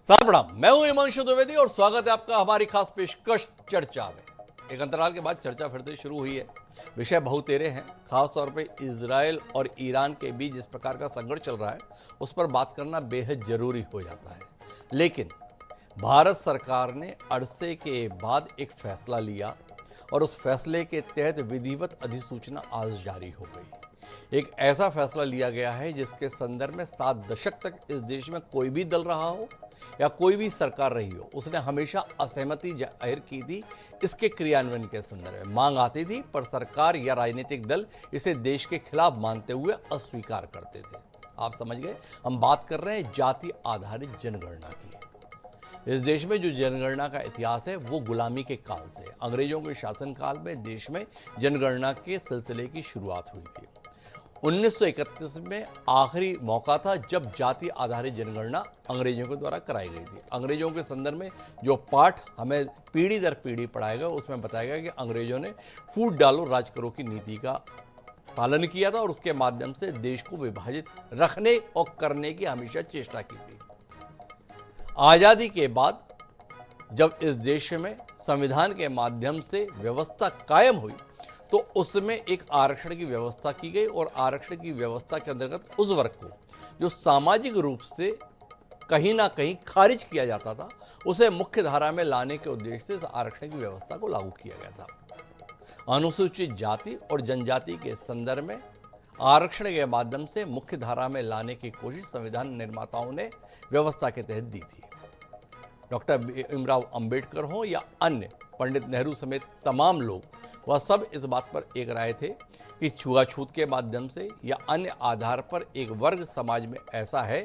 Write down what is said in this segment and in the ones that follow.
Sir प्रणाम, मैं हूं हिमांशु द्विवेदी और स्वागत है आपका हमारी खास पेशकश चर्चा में। एक अंतराल के बाद चर्चा फिर से शुरू हुई है। विषय बहुतेरे हैं, खासतौर पे इजरायल और ईरान के बीच जिस प्रकार का संघर्ष चल रहा है उस पर बात करना बेहद जरूरी हो जाता है। लेकिन भारत सरकार ने अरसे के बाद एक फैसला लिया और उस फैसले के तहत विधिवत अधिसूचना आज जारी हो गई। एक ऐसा फैसला लिया गया है जिसके संदर्भ में 7 दशक तक इस देश में कोई भी दल रहा हो या कोई भी सरकार रही हो, उसने हमेशा असहमति जाहिर की थी। इसके क्रियान्वयन के संदर्भ में मांग आती थी, पर सरकार या राजनीतिक दल इसे देश के खिलाफ मानते हुए अस्वीकार करते थे। आप समझ गए, हम बात कर रहे हैं जाति आधारित जनगणना की। इस देश में जो जनगणना का इतिहास है वो गुलामी के काल से, अंग्रेजों के शासनकाल में देश में जनगणना के सिलसिले की शुरुआत हुई थी। 1931 में आखिरी मौका था जब जाति आधारित जनगणना अंग्रेजों के द्वारा कराई गई थी। अंग्रेजों के संदर्भ में जो पाठ हमें पीढ़ी दर पीढ़ी पढ़ाया गया उसमें बताया गया कि अंग्रेजों ने फूट डालो राज करो की नीति का पालन किया था और उसके माध्यम से देश को विभाजित रखने और करने की हमेशा चेष्टा की थी। आज़ादी के बाद जब इस देश में संविधान के माध्यम से व्यवस्था कायम हुई तो उसमें एक आरक्षण की व्यवस्था की गई और आरक्षण की व्यवस्था के अंतर्गत उस वर्ग को जो सामाजिक रूप से कहीं ना कहीं खारिज किया जाता था उसे मुख्य धारा में लाने के उद्देश्य से इस आरक्षण की व्यवस्था को लागू किया गया था। अनुसूचित जाति और जनजाति के संदर्भ में आरक्षण के माध्यम से मुख्य धारा में लाने की कोशिश संविधान निर्माताओं ने व्यवस्था के तहत दी थी। डॉक्टर भीमराव अंबेडकर हों या अन्य, पंडित नेहरू समेत तमाम लोग वह सब इस बात पर एक राय थे कि छुआछूत के माध्यम से या अन्य आधार पर एक वर्ग समाज में ऐसा है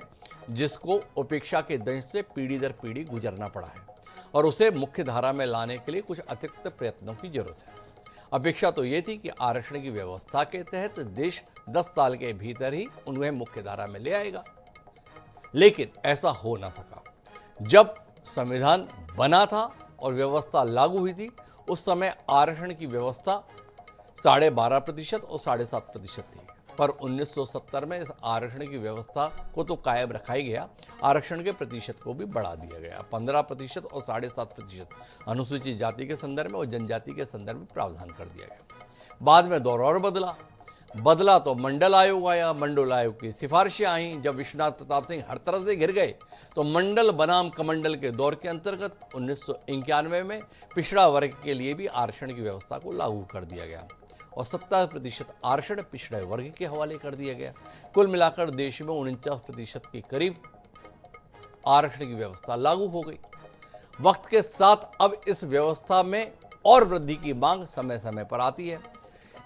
जिसको उपेक्षा के दंश से पीढ़ी दर पीढ़ी गुजरना पड़ा है और उसे मुख्य धारा में लाने के लिए कुछ अतिरिक्त प्रयत्नों की जरूरत है। अपेक्षा तो ये थी कि आरक्षण की व्यवस्था के तहत देश 10 साल के भीतर ही उन्हें मुख्य धारा में ले आएगा, लेकिन ऐसा हो ना सका। जब संविधान बना था और व्यवस्था लागू हुई थी उस समय आरक्षण की व्यवस्था 12.5% और 7.5% थी, पर 1970 में इस आरक्षण की व्यवस्था को तो कायम रखा ही गया, आरक्षण के प्रतिशत को भी बढ़ा दिया गया। 15% और 7.5% अनुसूचित जाति के संदर्भ में और जनजाति के संदर्भ में प्रावधान कर दिया गया। बाद में दौर और बदला तो मंडल आयोग आया, मंडल आयोग की सिफारिशें आईं। जब विश्वनाथ प्रताप सिंह हर तरफ से घिर गए तो मंडल बनाम कमंडल के दौर के अंतर्गत 1991 में पिछड़ा वर्ग के लिए भी आरक्षण की व्यवस्था को लागू कर दिया गया और 70% आरक्षण पिछड़े वर्ग के हवाले कर दिया गया। कुल मिलाकर देश में 49% के करीब आरक्षण की व्यवस्था लागू हो गई। वक्त के साथ अब इस व्यवस्था में और वृद्धि की मांग समय समय पर आती है।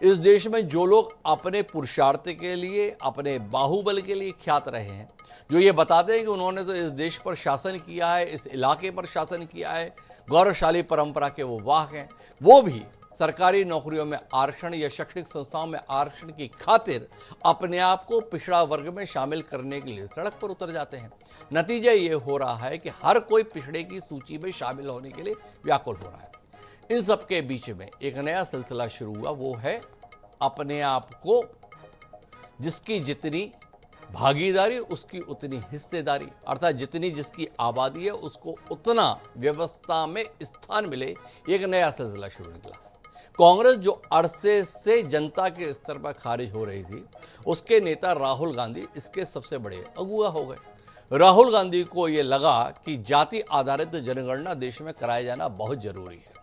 इस देश में जो लोग अपने पुरुषार्थ के लिए, अपने बाहुबल के लिए ख्यात रहे हैं, जो ये बताते हैं कि उन्होंने तो इस देश पर शासन किया है, इस इलाके पर शासन किया है, गौरवशाली परंपरा के वो वाहक हैं, वो भी सरकारी नौकरियों में आरक्षण या शैक्षणिक संस्थाओं में आरक्षण की खातिर अपने आप को पिछड़ा वर्ग में शामिल करने के लिए सड़क पर उतर जाते हैं। नतीजा ये हो रहा है कि हर कोई पिछड़े की सूची में शामिल होने के लिए व्याकुल हो रहा है। इन सब के बीच में एक नया सिलसिला शुरू हुआ, वो है अपने आप को जिसकी जितनी भागीदारी उसकी उतनी हिस्सेदारी, अर्थात जितनी जिसकी आबादी है उसको उतना व्यवस्था में स्थान मिले। एक नया सिलसिला शुरू निकला। कांग्रेस जो अरसे से जनता के स्तर पर खारिज हो रही थी, उसके नेता राहुल गांधी इसके सबसे बड़े अगुवा हो गए। राहुल गांधी को यह लगा कि जाति आधारित जनगणना देश में कराया जाना बहुत जरूरी है।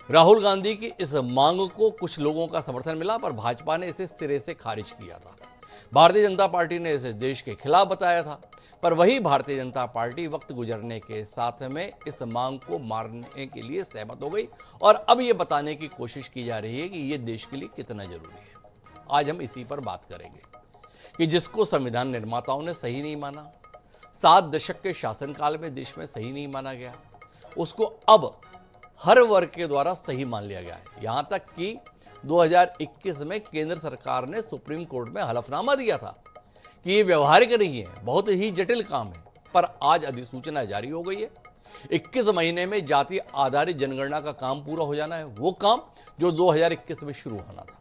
राहुल गांधी की इस मांग को कुछ लोगों का समर्थन मिला, पर भाजपा ने इसे सिरे से खारिज किया था। भारतीय जनता पार्टी ने इसे देश के खिलाफ बताया था, पर वही भारतीय जनता पार्टी वक्त गुजरने के साथ में इस मांग को मारने के लिए सहमत हो गई और अब ये बताने की कोशिश की जा रही है कि ये देश के लिए कितना जरूरी है। आज हम इसी पर बात करेंगे कि जिसको संविधान निर्माताओं ने सही नहीं माना, 7 दशक के शासनकाल में देश में सही नहीं माना गया, उसको अब हर वर्ग के द्वारा सही मान लिया गया है। यहां तक कि 2021 में केंद्र सरकार ने सुप्रीम कोर्ट में हलफनामा दिया था कि ये व्यवहारिक नहीं है, बहुत ही जटिल काम है, पर आज अधिसूचना जारी हो गई है। 21 महीने में जाति आधारित जनगणना का काम पूरा हो जाना है, वो काम जो 2021 में शुरू होना था।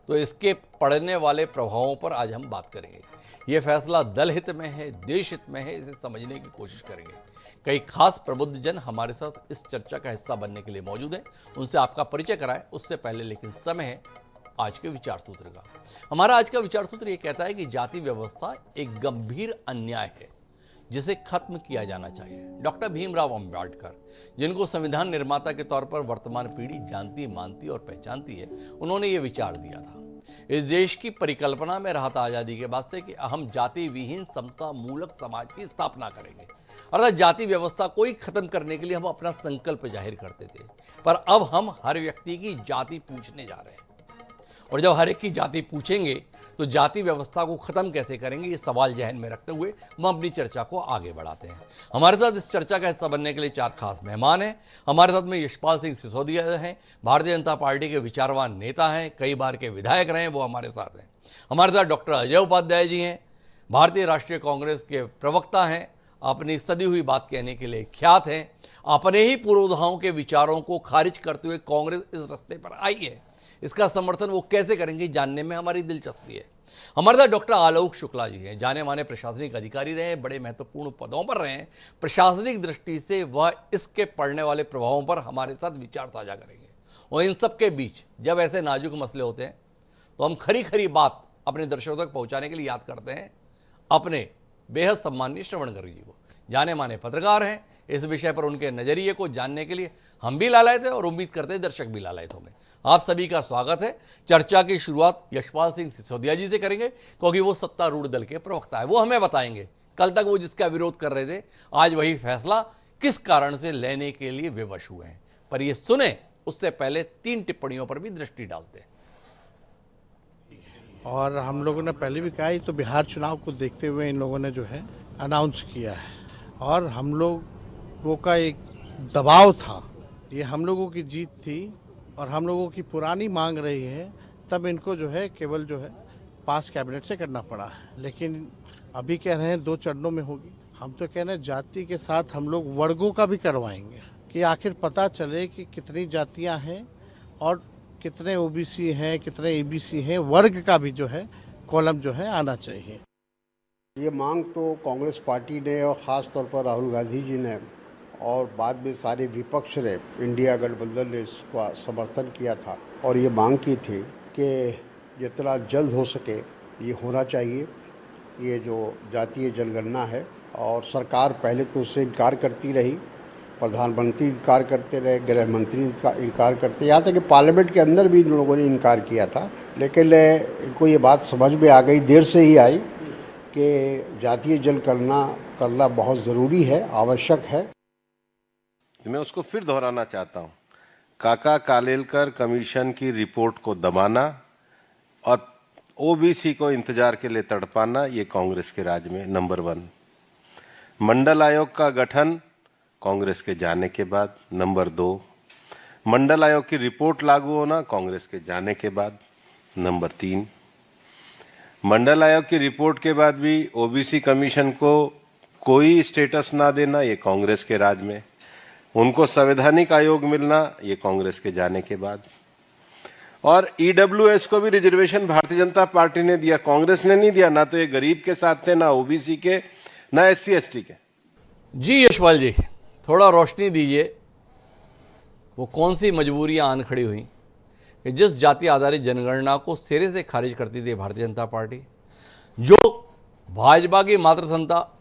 तो इसके पड़ने वाले प्रभावों पर आज हम बात करेंगे। ये फैसला दल हित में है, देश हित में है, इसे समझने की कोशिश करेंगे। कई खास प्रबुद्ध जन हमारे साथ इस चर्चा का हिस्सा बनने के लिए मौजूद हैं। उनसे आपका परिचय कराएं उससे पहले लेकिन समय है आज के विचार सूत्र का। हमारा आज का विचार सूत्र ये कहता है कि जाति व्यवस्था एक गंभीर अन्याय है जिसे खत्म किया जाना चाहिए। डॉक्टर भीमराव अंबेडकर, जिनको संविधान निर्माता के तौर पर वर्तमान पीढ़ी जानती, मानती और पहचानती है, उन्होंने ये विचार दिया था। इस देश की परिकल्पना में रहा था आजादी के बाद से कि हम जाति विहीन समता मूलक समाज की स्थापना करेंगे, अर्थात जाति व्यवस्था को ही खत्म करने के लिए हम अपना संकल्प जाहिर करते थे। पर अब हम हर व्यक्ति की जाति पूछने जा रहे हैं, और जब हर एक की जाति पूछेंगे तो जाति व्यवस्था को खत्म कैसे करेंगे, ये सवाल जहन में रखते हुए हम अपनी चर्चा को आगे बढ़ाते हैं। हमारे साथ इस चर्चा का हिस्सा बनने के लिए 4 खास मेहमान हैं। हमारे साथ में यशपाल सिंह सिसोदिया हैं, भारतीय जनता पार्टी के विचारवान नेता हैं, कई बार के विधायक रहे हैं, वो हमारे साथ हैं। हमारे साथ डॉक्टर अजय उपाध्याय जी हैं, भारतीय राष्ट्रीय कांग्रेस के प्रवक्ता हैं, अपनी सदी हुई बात कहने के लिए ख्यात हैं। अपने ही पूर्वधाओं के विचारों को खारिज करते हुए कांग्रेस इस रास्ते पर आई है, इसका समर्थन वो कैसे करेंगे जानने में हमारी दिलचस्पी है। हमारे साथ डॉक्टर आलोक शुक्ला जी हैं, जाने माने प्रशासनिक अधिकारी रहे हैं, बड़े महत्वपूर्ण पदों पर रहे हैं। प्रशासनिक दृष्टि से वह इसके पड़ने वाले प्रभावों पर हमारे साथ विचार साझा करेंगे। और इन सब के बीच जब ऐसे नाजुक मसले होते हैं तो हम खरी खरी बात अपने दर्शकों तक पहुंचाने के लिए याद करते हैं अपने बेहद सम्माननीय श्रवण गर्ग जी को। जाने माने पत्रकार हैं, इस विषय पर उनके नजरिए को जानने के लिए हम भी लालायत हैं और उम्मीद करते हैं दर्शक भी लालायत होंगे। आप सभी का स्वागत है। चर्चा की शुरुआत यशपाल सिंह सिसोदिया जी से करेंगे क्योंकि वो सत्तारूढ़ दल के प्रवक्ता है। वो हमें बताएंगे कल तक वो जिसका विरोध कर रहे थे आज वही फैसला किस कारण से लेने के लिए विवश हुए हैं। पर ये सुने उससे पहले 3 टिप्पणियों पर भी दृष्टि डालते हैं। और हम लोगों ने पहले भी कहा, तो बिहार चुनाव को देखते हुए इन लोगों ने जो है अनाउंस किया है और हम लोगों का एक दबाव था, ये हम लोगों की जीत थी और हम लोगों की पुरानी मांग रही है, तब इनको जो है केवल जो है पास कैबिनेट से करना पड़ा है। लेकिन अभी कह रहे हैं 2 चरणों में होगी। हम तो कह रहे हैं जाति के साथ हम लोग वर्गों का भी करवाएंगे कि आखिर पता चले कि कितनी जातियां हैं और कितने ओबीसी हैं, कितने ईबीसी हैं, वर्ग का भी जो है कॉलम जो है आना चाहिए। ये मांग तो कांग्रेस पार्टी ने और ख़ास तौर पर राहुल गांधी जी ने और बाद में सारे विपक्ष ने, इंडिया गठबंधन ने इसका समर्थन किया था और ये मांग की थी कि जितना जल्द हो सके ये होना चाहिए, ये जो जातीय जनगणना है। और सरकार पहले तो उससे इनकार करती रही, प्रधानमंत्री इनकार करते रहे, गृह मंत्री इनकार करते, यहाँ तक कि पार्लियामेंट के अंदर भी इन लोगों ने इनकार किया था। लेकिन इनको ये बात समझ में आ गई, देर से ही आई, कि जातीय जनगणना करना बहुत ज़रूरी है, आवश्यक है। मैं उसको फिर दोहराना चाहता हूँ। काका कालेलकर कमीशन की रिपोर्ट को दबाना और ओबीसी को इंतजार के लिए तड़पाना, ये कांग्रेस के राज में नंबर 1। मंडल आयोग का गठन कांग्रेस के जाने के बाद नंबर 2। मंडल आयोग की रिपोर्ट लागू होना कांग्रेस के जाने के बाद नंबर 3। मंडल आयोग की रिपोर्ट के बाद भी ओबीसी कमीशन को कोई स्टेटस ना देना, ये कांग्रेस के राज में। उनको संवैधानिक आयोग मिलना, ये कांग्रेस के जाने के बाद। और ईडब्ल्यूएस को भी रिजर्वेशन भारतीय जनता पार्टी ने दिया, कांग्रेस ने नहीं दिया। ना तो ये गरीब के साथ थे, ना ओबीसी के, ना एससी एसटी के। जी यशपाल जी, थोड़ा रोशनी दीजिए, वो कौन सी मजबूरियां आन खड़ी हुई कि जिस जाति आधारित जनगणना को सिरे से खारिज करती थी भारतीय जनता पार्टी, जो भाजपा की मातृ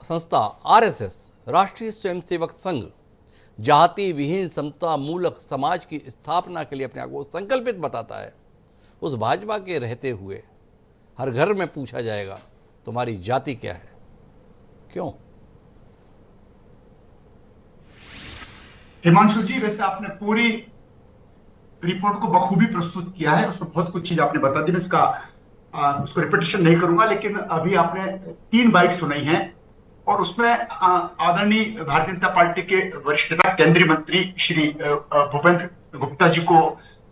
संस्था आरएसएस, राष्ट्रीय स्वयंसेवक संघ, जाति विहीन समता मूलक समाज की स्थापना के लिए अपने आप को संकल्पित बताता है, उस भाजपा के रहते हुए हर घर में पूछा जाएगा तुम्हारी जाति क्या है, क्यों? हिमांशु जी, वैसे आपने पूरी रिपोर्ट को बखूबी प्रस्तुत किया है, उसमें बहुत कुछ चीज आपने बता दी, मैं उसको रिपीटेशन नहीं करूंगा। लेकिन अभी आपने 3 बाइट सुनाई हैं और उसमें आदरणीय भारतीय जनता पार्टी के वरिष्ठ नेता केंद्रीय मंत्री श्री भूपेंद्र गुप्ता जी को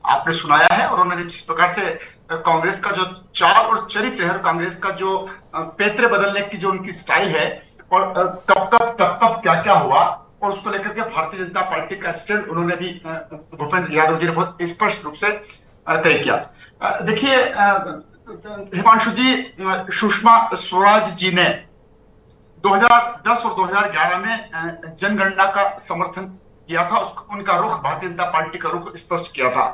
आपने सुनाया है और उन्होंने जिस प्रकार से कांग्रेस का जो चाल और चरित्र है और कांग्रेस का जो पैतरे बदलने की जो उनकी स्टाइल है और कब कब तब तब क्या क्या हुआ और उसको लेकर के भारतीय जनता पार्टी का स्टैंड उन्होंने भी भूपेंद्र यादव जी ने बहुत स्पष्ट रूप से तय किया। देखिए, हिमांशु जी, सुषमा स्वराज जी ने 2010 और 2011 में जनगणना का समर्थन किया था। उनका रुख, भारतीय जनता पार्टी का रुख स्पष्ट किया था।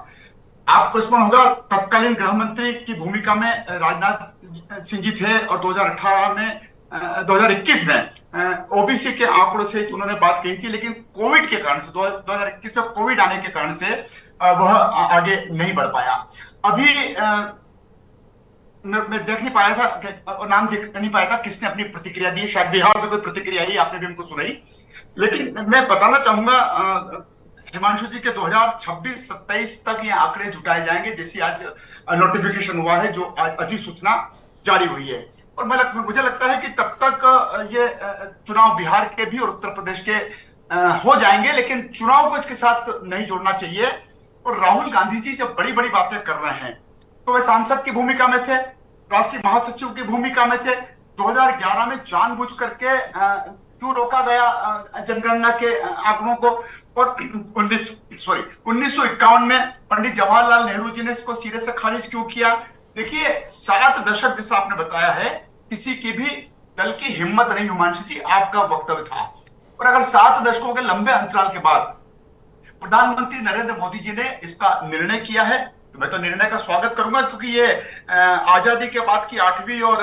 आपको स्मरण होगा, तत्कालीन गृह मंत्री की भूमिका में राजनाथ सिंह जी थे और 2018 में 2021 में ओबीसी के आंकड़ों से उन्होंने बात कही थी, लेकिन कोविड के कारण से 2021 में कोविड आने के कारण से वह आगे नहीं बढ़ पाया। अभी मैं देख नहीं पाया था, नाम देख नहीं पाया था किसने अपनी प्रतिक्रिया दी। शायद बिहार से कोई प्रतिक्रिया आई, आपने भी हमको सुनाई। लेकिन मैं बताना चाहूंगा हिमांशु जी के 2026-27 तक ये आंकड़े जुटाए जाएंगे, जैसी आज नोटिफिकेशन हुआ है, जो आज अधिसूचना जारी हुई है। और मुझे लगता है कि तब तक ये चुनाव बिहार के भी और उत्तर प्रदेश के हो जाएंगे, लेकिन चुनाव को इसके साथ नहीं जोड़ना चाहिए। और राहुल गांधी जी जब बड़ी बड़ी बातें कर रहे हैं तो वे सांसद की भूमिका में थे, राष्ट्रीय महासचिव की भूमिका में थे। 2011 में जानबूझ करके क्यों रोका गया जनगणना के आंकड़ों को, और 1951 में पंडित जवाहरलाल नेहरू जी ने इसको सिरे से खारिज क्यों किया। देखिए, 7 दशक जैसा आपने बताया है, किसी की भी दल की हिम्मत नहीं, हिमांशु जी, आपका वक्तव्य था। और अगर 7 दशकों के लंबे अंतराल के बाद प्रधानमंत्री नरेंद्र मोदी जी ने इसका निर्णय किया है, तो मैं तो निर्णय का स्वागत करूंगा, क्योंकि ये आजादी के बाद की 8वीं और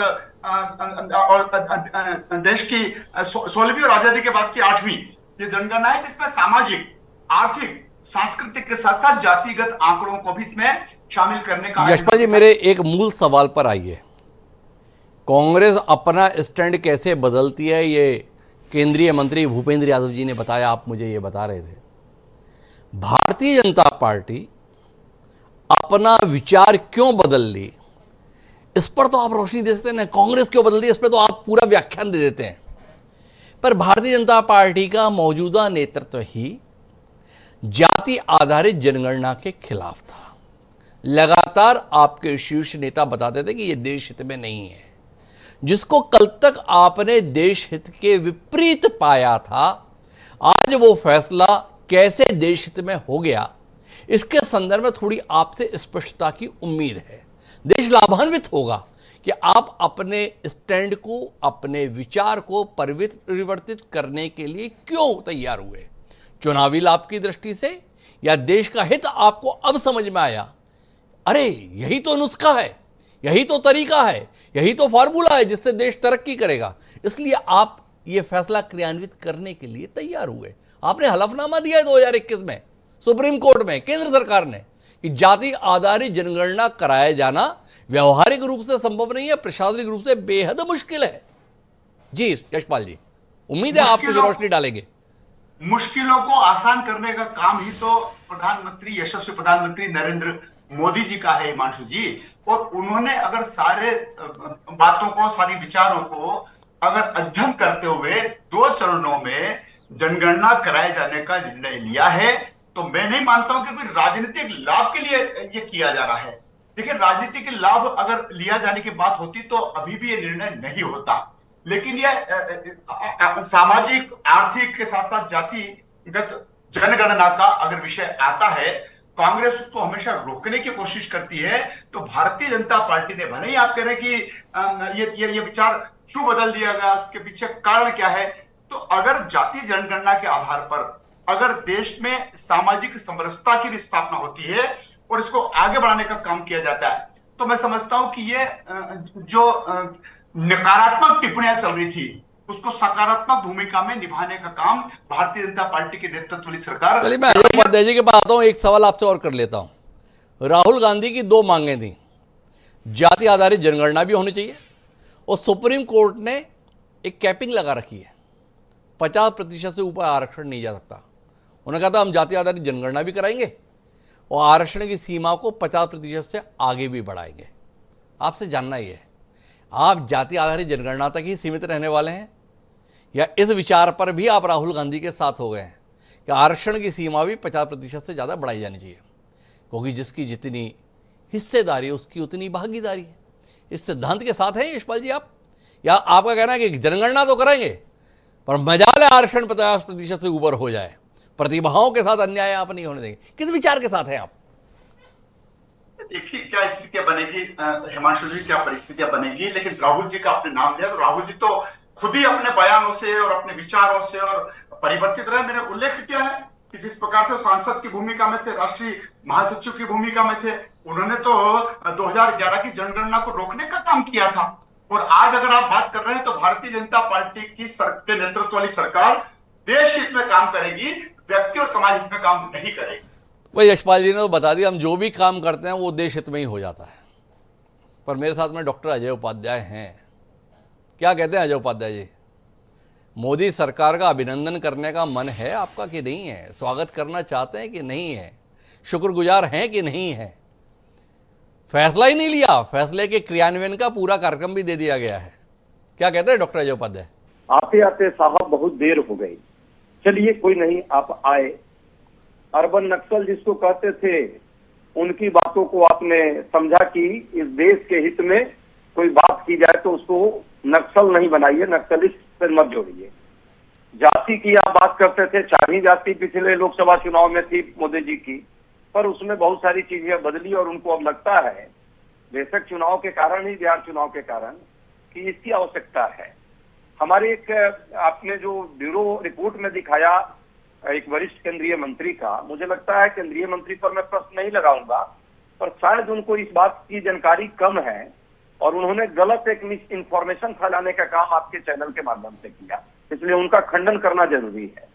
देश की 16वीं और आजादी के बाद की 8वीं ये जनगणना है, जिसमें सामाजिक, आर्थिक, सांस्कृतिक के साथ साथ जातिगत आंकड़ों को भी इसमें शामिल करने का। यशपाल जी, मेरे एक मूल सवाल पर आइए। कांग्रेस अपना स्टैंड कैसे बदलती है, ये केंद्रीय मंत्री भूपेंद्र यादव जी ने बताया, आप मुझे ये बता रहे थे। भारतीय जनता पार्टी अपना विचार क्यों बदल ली, इस पर तो आप रोशनी दे सकते हैं ना। कांग्रेस क्यों बदल दी, इस पर तो आप पूरा व्याख्यान दे देते हैं। पर भारतीय जनता पार्टी का मौजूदा नेतृत्व ही जाति आधारित जनगणना के खिलाफ था। लगातार आपके शीर्ष नेता बताते थे कि यह देश हित में नहीं है। जिसको कल तक आपने देश हित के विपरीत पाया था, आज वो फैसला कैसे देश हित में हो गया, इसके संदर्भ में थोड़ी आपसे स्पष्टता की उम्मीद है। देश लाभान्वित होगा कि आप अपने स्टैंड को, अपने विचार को परिवर्तित करने के लिए क्यों तैयार हुए। चुनावी लाभ की दृष्टि से या देश का हित आपको अब समझ में आया, अरे यही तो नुस्खा है, यही तो तरीका है, यही तो फार्मूला है जिससे देश तरक्की करेगा, इसलिए आप ये फैसला क्रियान्वित करने के लिए तैयार हुए। आपने हलफनामा दिया है 2021 में सुप्रीम कोर्ट में केंद्र सरकार ने कि जाति आधारित जनगणना कराया जाना व्यवहारिक रूप से संभव नहीं है, प्रशासनिक रूप से बेहद मुश्किल है। जी यशपाल जी, उम्मीद है आप कुछ रोशनी डालेंगे। मुश्किलों को आसान करने का काम ही तो प्रधानमंत्री, यशस्वी प्रधानमंत्री नरेंद्र मोदी जी का है, हिमांशु जी। और उन्होंने अगर सारे बातों को, सारी विचारों को अगर अध्ययन करते हुए 2 चरणों में जनगणना कराए जाने का निर्णय लिया है, तो मैं नहीं मानता हूं कि कोई राजनीतिक लाभ के लिए ये किया जा रहा है। देखिए, राजनीतिक लाभ अगर लिया जाने की बात होती तो अभी भी ये निर्णय नहीं होता। लेकिन यह सामाजिक, आर्थिक के साथ साथ जातिगत जनगणना का अगर विषय आता है, कांग्रेस उसको हमेशा रोकने की कोशिश करती है। तो भारतीय जनता पार्टी ने, भले ही आप कह रहे हैं कि ये विचार क्यों बदल दिया गया, उसके पीछे कारण क्या है, तो अगर जाति जनगणना के आधार पर अगर देश में सामाजिक समरसता की भी स्थापना होती है और इसको आगे बढ़ाने का काम किया जाता है, तो मैं समझता हूं कि ये जो नकारात्मक टिप्पणियां चल रही थी उसको सकारात्मक भूमिका में निभाने का काम भारतीय जनता पार्टी के नेतृत्व वाली सरकार। चलिए, मैं अजय उपाध्याय जी के पास आता हूं, एक सवाल आपसे और कर लेता हूं। राहुल गांधी की 2 मांगें थी, जाति आधारित जनगणना भी होनी चाहिए और सुप्रीम कोर्ट ने एक कैपिंग लगा रखी है, 50% से ऊपर आरक्षण नहीं जा सकता। उन्होंने कहा था हम जाति आधारित जनगणना भी कराएंगे और आरक्षण की सीमा को 50% से आगे भी बढ़ाएंगे। आपसे जानना ही है, आप जाति आधारित जनगणना तक ही सीमित रहने वाले हैं या इस विचार पर भी आप राहुल गांधी के साथ हो गए हैं कि आरक्षण की सीमा भी 50% से ज़्यादा बढ़ाई जानी चाहिए, क्योंकि जिसकी जितनी हिस्सेदारी उसकी उतनी भागीदारी है। इस सिद्धांत के साथ हैं यशपाल जी आप, या आपका कहना है कि जनगणना तो कराएंगे पर मजाल है आरक्षण 50% से ऊपर हो जाए, प्रतिभाओं के साथ अन्याय आप नहीं होने देंगे? किस विचार के साथ हैं आप? एक ही क्या स्थितियां बनेगी, हिमांशु जी क्या परिस्थितियां बनेगी, लेकिन राहुल जी का आपने नाम लिया तो राहुल जी तो खुद ही अपने बयानों से और अपने विचारों से और परिवर्तित रहे। मैंने उल्लेख किया है कि जिस प्रकार से वो सांसद की भूमिका में थे, राष्ट्रीय महासचिव की भूमिका में थे, उन्होंने तो 2011 की जनगणना को रोकने का काम किया था। और आज अगर आप बात कर रहे हैं तो भारतीय जनता पार्टी की के नेतृत्व वाली सरकार देश हित में काम करेगी, व्यक्ति और समाज हित में काम नहीं करेगी। वही यशपाल जी ने तो बता दिया, हम जो भी काम करते हैं वो देश हित में ही हो जाता है। पर मेरे साथ में डॉक्टर अजय उपाध्याय हैं। क्या कहते हैं अजय उपाध्याय जी? मोदी सरकार का अभिनंदन करने का मन है आपका कि नहीं है? स्वागत करना चाहते हैं कि नहीं है? शुक्रगुजार हैं कि नहीं है? फैसला ही नहीं लिया, फैसले के क्रियान्वयन का पूरा कार्यक्रम भी दे दिया गया है। क्या कहते हैं डॉक्टर अजय उपाध्याय? आते आते साहब बहुत देर हो गई, चलिए कोई नहीं, आप आए। अर्बन नक्सल जिसको कहते थे, उनकी बातों को आपने समझा कि इस देश के हित में कोई बात की जाए तो उसको नक्सल नहीं बनाइए, नक्सलिस्ट से मत जोड़िए। जाति की आप बात करते थे, 4 ही जाति पिछले लोकसभा चुनाव में थी मोदी जी की, पर उसमें बहुत सारी चीजें बदली और उनको अब लगता है बेशक चुनाव के कारण ही, बिहार चुनाव के कारण, कि इसकी आवश्यकता है। हमारे एक आपने जो ब्यूरो रिपोर्ट में दिखाया एक वरिष्ठ केंद्रीय मंत्री का, मुझे लगता है केंद्रीय मंत्री पर मैं प्रश्न नहीं लगाऊंगा, पर शायद उनको इस बात की जानकारी कम है और उन्होंने गलत एक मिस इन्फॉर्मेशन फैलाने का काम आपके चैनल के माध्यम से किया, इसलिए उनका खंडन करना जरूरी है।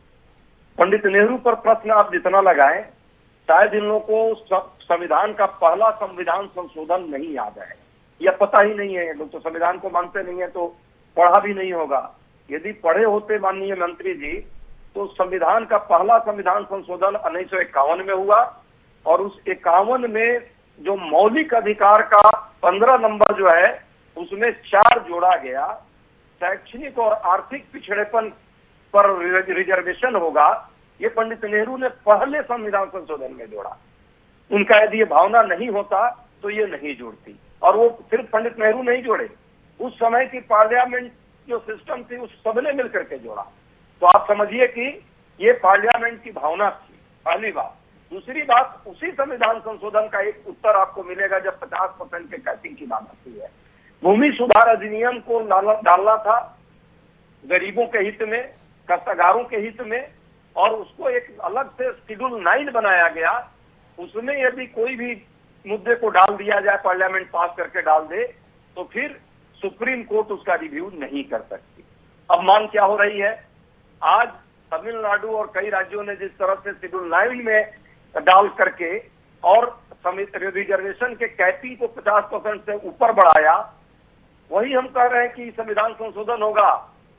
पंडित नेहरू पर प्रश्न आप जितना लगाएं, शायद इन लोगों को संविधान का पहला संविधान संशोधन नहीं याद है या पता ही नहीं है। लोग तो संविधान को मानते नहीं है तो पढ़ा भी नहीं होगा। यदि पढ़े होते माननीय मंत्री जी तो संविधान का पहला संविधान संशोधन 1951 में हुआ और उस 51 में जो मौलिक अधिकार का 15 नंबर जो है उसमें 4 जोड़ा गया। शैक्षणिक और आर्थिक पिछड़ेपन पर रिजर्वेशन होगा, ये पंडित नेहरू ने पहले संविधान संशोधन में जोड़ा। उनका यदि ये भावना नहीं होता तो ये नहीं जोड़ती, और वो सिर्फ पंडित नेहरू नहीं जोड़े, उस समय की पार्लियामेंट जो सिस्टम थी उस सबने मिलकर के जोड़ा। तो आप समझिए कि ये पार्लियामेंट की भावना थी, पहली बात। दूसरी बात, उसी संविधान संशोधन का एक उत्तर आपको मिलेगा जब 50% के कैपिंग की बात आती है। भूमि सुधार अधिनियम को डालना था गरीबों के हित में, काश्तकारों के हित में, और उसको एक अलग से शेड्यूल 9 बनाया गया। उसमें यदि कोई भी मुद्दे को डाल दिया जाए, पार्लियामेंट पास करके डाल दे, तो फिर सुप्रीम कोर्ट उसका रिव्यू नहीं कर सकती। अब मांग क्या हो रही है? आज तमिलनाडु और कई राज्यों ने जिस तरह से शेड्यूल 9 में डाल करके और रिजर्वेशन के कैपिंग को 50% से ऊपर बढ़ाया, वही हम कह रहे हैं कि संविधान संशोधन होगा,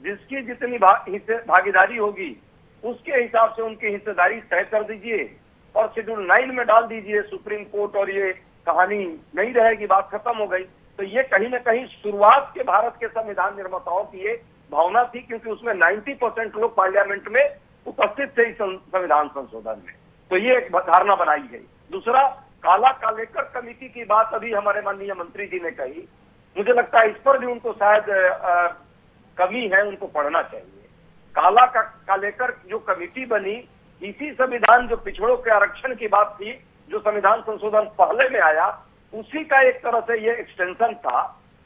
जिसकी जितनी भागीदारी होगी उसके हिसाब से उनकी हिस्सेदारी तय कर दीजिए और शेड्यूल 9 में डाल दीजिए सुप्रीम कोर्ट, और ये कहानी नहीं रहेगी, बात खत्म हो गई। तो ये कहीं ना कहीं शुरुआत के भारत के संविधान निर्माताओं की ये भावना थी, क्योंकि उसमें 90% लोग पार्लियामेंट में उपस्थित थे इस संविधान संशोधन में। तो ये एक धारणा बनाई गई। दूसरा, काला कालेकर कमेटी की बात अभी हमारे माननीय मंत्री जी ने कही, मुझे लगता है इस पर भी उनको शायद कमी है, उनको पढ़ना चाहिए। काला कालेकर जो कमेटी बनी, इसी संविधान जो पिछड़ों के आरक्षण की बात थी, जो संविधान संशोधन पहले में आया, उसी का एक तरह से ये एक्सटेंशन था।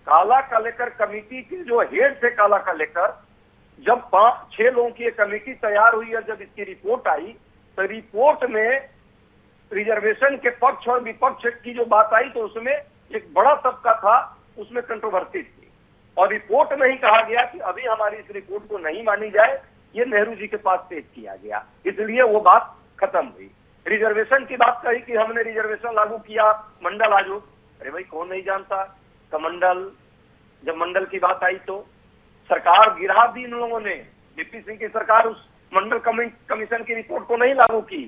काला कालेकर कमेटी के जो हेड थे काला कालेकर, जब 5-6 लोगों की एक कमेटी तैयार हुई और जब इसकी रिपोर्ट आई, तो रिपोर्ट में रिजर्वेशन के पक्ष और विपक्ष की जो बात आई, तो उसमें एक बड़ा तबका था, उसमें कंट्रोवर्सी थी, और रिपोर्ट में ही कहा गया कि अभी हमारी इस रिपोर्ट को नहीं मानी जाए, ये नेहरू जी के पास पेश किया गया, इसलिए वो बात खत्म हुई। रिजर्वेशन की बात कही कि हमने रिजर्वेशन लागू किया, मंडल आयोग, अरे भाई कौन नहीं जानता कमंडल। जब मंडल की बात आई तो सरकार गिरा दी इन लोगों ने, डीपी सिंह की सरकार उस मंडल कमीशन की रिपोर्ट को नहीं लागू की।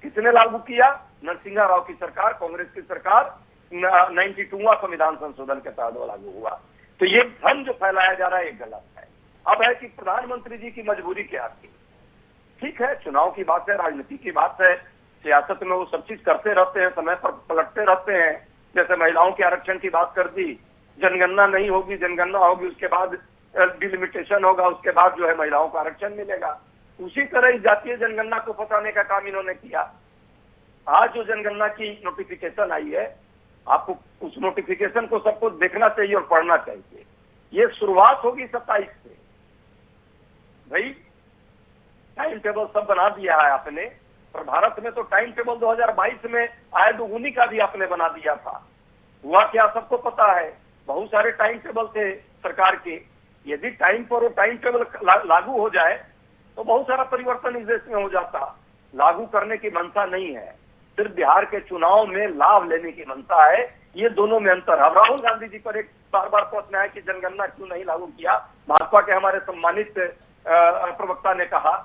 किसने लागू किया? नरसिंहा राव की सरकार, कांग्रेस की सरकार, 92वां संविधान संशोधन के तहत लागू हुआ। तो ये भ्रम जो फैलाया जा रहा है ये गलत है। अब है कि प्रधानमंत्री जी की मजबूरी क्या थी? ठीक है, चुनाव की बात है, राजनीति की बात है, सियासत में वो सब चीज करते रहते हैं, समय पर पलटते रहते हैं। जैसे महिलाओं के आरक्षण की बात कर दी, जनगणना नहीं होगी, जनगणना होगी उसके बाद डिलिमिटेशन होगा, उसके बाद जो है महिलाओं को आरक्षण मिलेगा। उसी तरह जातीय जनगणना को फंसाने का काम इन्होंने किया। आज जो जनगणना की नोटिफिकेशन आई है आपको उस नोटिफिकेशन को सबको देखना चाहिए और पढ़ना चाहिए। ये शुरुआत होगी 27 से। भाई टाइम टेबल सब बना दिया है आपने, पर भारत में तो टाइम टेबल 2022 में आए दुगुनी का भी आपने बना दिया था। हुआ क्या सबको पता है, बहुत सारे टाइम टेबल थे सरकार के। यदि टाइम पर वो टाइम टेबल लागू हो जाए तो बहुत सारा परिवर्तन इस देश में हो जाता। लागू करने की मंशा नहीं है, सिर्फ बिहार के चुनाव में लाभ लेने की मंशा है। ये दोनों में अंतर है। राहुल गांधी जी पर एक बार बार प्रश्न है कि जनगणना क्यों नहीं लागू किया। भाजपा के हमारे सम्मानित प्रवक्ता ने कहा,